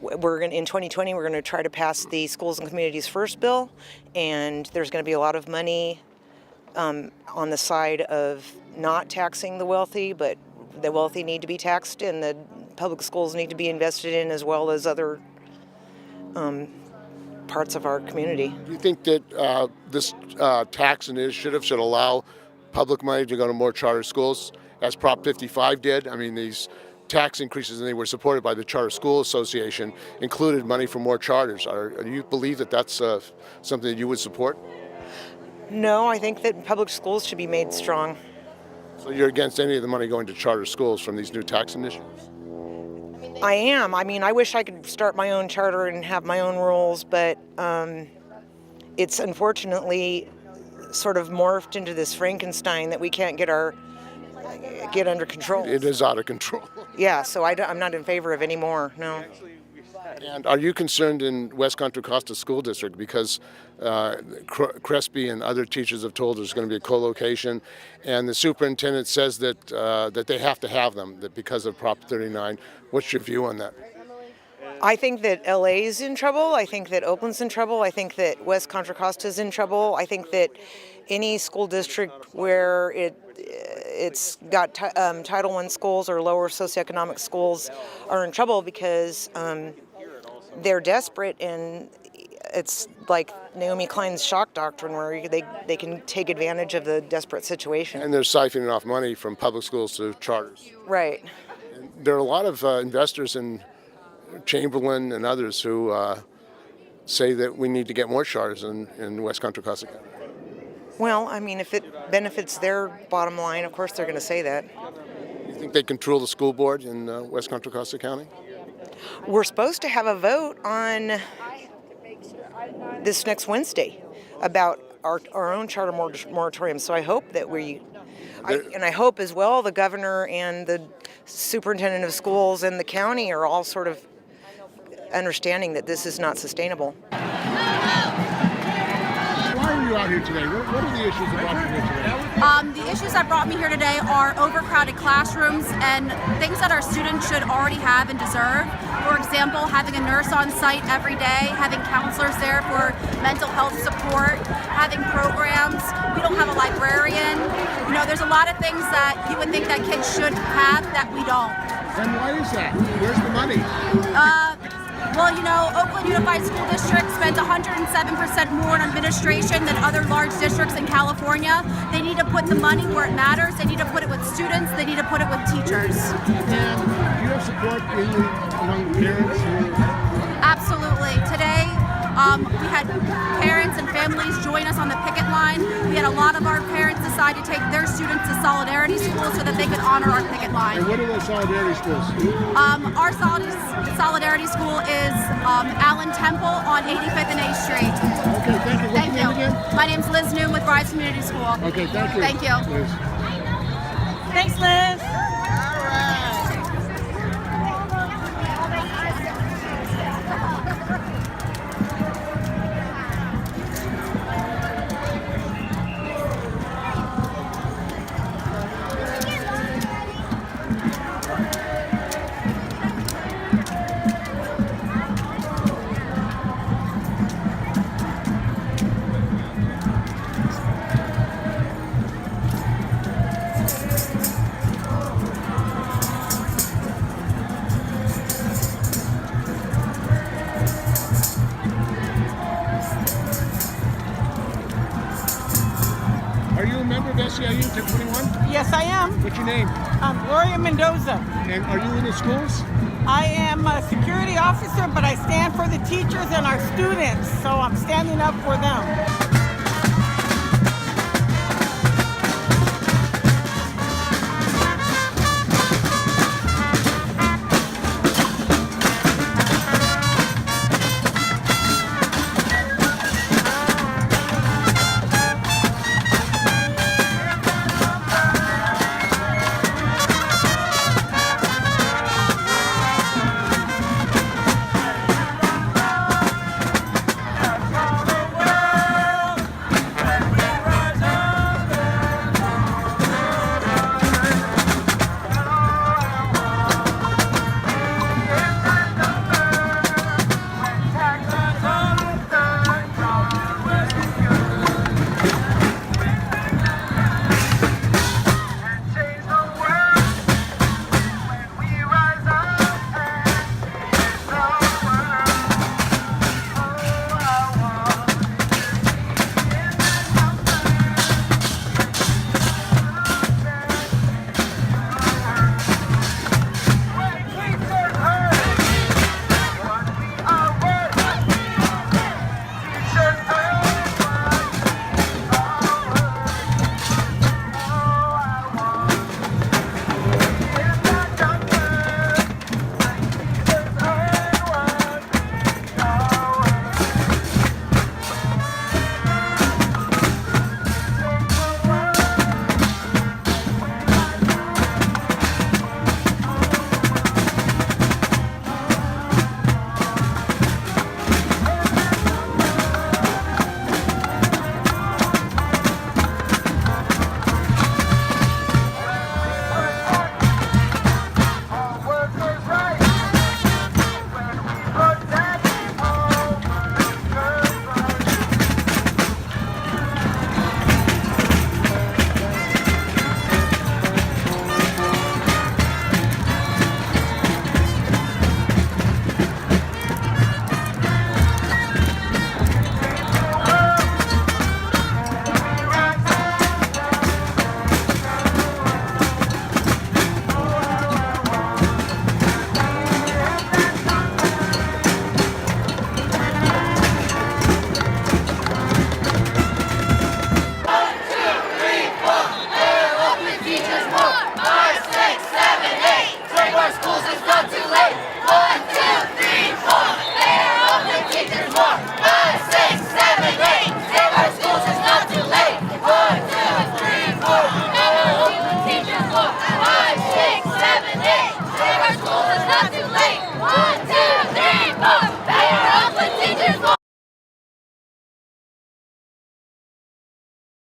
2020 we're going to try to pass the Schools and Communities First bill, and there's going to be a lot of money on the side of not taxing the wealthy, but the wealthy need to be taxed, and the public schools need to be invested in, as well as other parts of our community. Do you think that this tax initiative should allow public money to go to more charter schools, as Prop 55 did? I mean, these tax increases, and they were supported by the Charter School Association, included money for more charters. Do you believe that that's something that you would support? No, I think that public schools should be made strong. So you're against any of the money going to charter schools from these new tax initiatives? I am. I mean, I wish I could start my own charter and have my own rules, but it's unfortunately sort of morphed into this Frankenstein that we can't get under control. It is out of control. Yeah, so I'm not in favor of any more, no. And are you concerned in West Contra Costa School District, because Crespi and other teachers have told there's going to be a co-location, and the superintendent says that they have to have them, that because of Prop 39. What's your view on that? I think that LA is in trouble. I think that Oakland's in trouble. I think that West Contra Costa is in trouble. I think that any school district where it's got Title I schools or lower socioeconomic schools are in trouble, because they're desperate, and it's like Naomi Klein's shock doctrine, where they can take advantage of the desperate situation. And they're siphoning off money from public schools to charters. Right. And there are a lot of investors in Chamberlain and others who say that we need to get more charters in West Contra Costa County. Well, I mean, if it benefits their bottom line, of course they're going to say that. You think they control the school board in West Contra Costa County? We're supposed to have a vote on this next Wednesday about our own charter moratorium. So I hope that I hope as well the governor and the superintendent of schools and the county are all sort of understanding that this is not sustainable. Why are you out here today? What are the issues that brought you here today? The issues that brought me here today are overcrowded classrooms and things that our students should already have and deserve. For example, having a nurse on site every day, having counselors there for mental health support, having programs. We don't have a librarian. You know, there's a lot of things that you would think that kids should have that we don't. And why is that? Where's the money? Well, you know, Oakland Unified School District spends 107% more on administration than other large districts in California. They need to put the money where it matters. They need to put it with students. They need to put it with teachers. And do you have support among parents? Absolutely. Today, we had parents and families join us on the picket line. We had a lot of our parents decide to take their students to Solidarity School so that they could honor our picket line. And what are those Solidarity schools? Our Solidarity School is Allen Temple on 85th and 8th Street. Okay, thank you. What's your name again? My name's Liz Noon with Rise Community School. Okay, thank you. Thank you. Liz. Thanks, Liz. Are you a member of SEIU 1021? Yes, I am. What's your name? I'm Gloria Mendoza. And are you in the schools? I am a security officer, but I stand for the teachers and our students, so I'm standing up for them.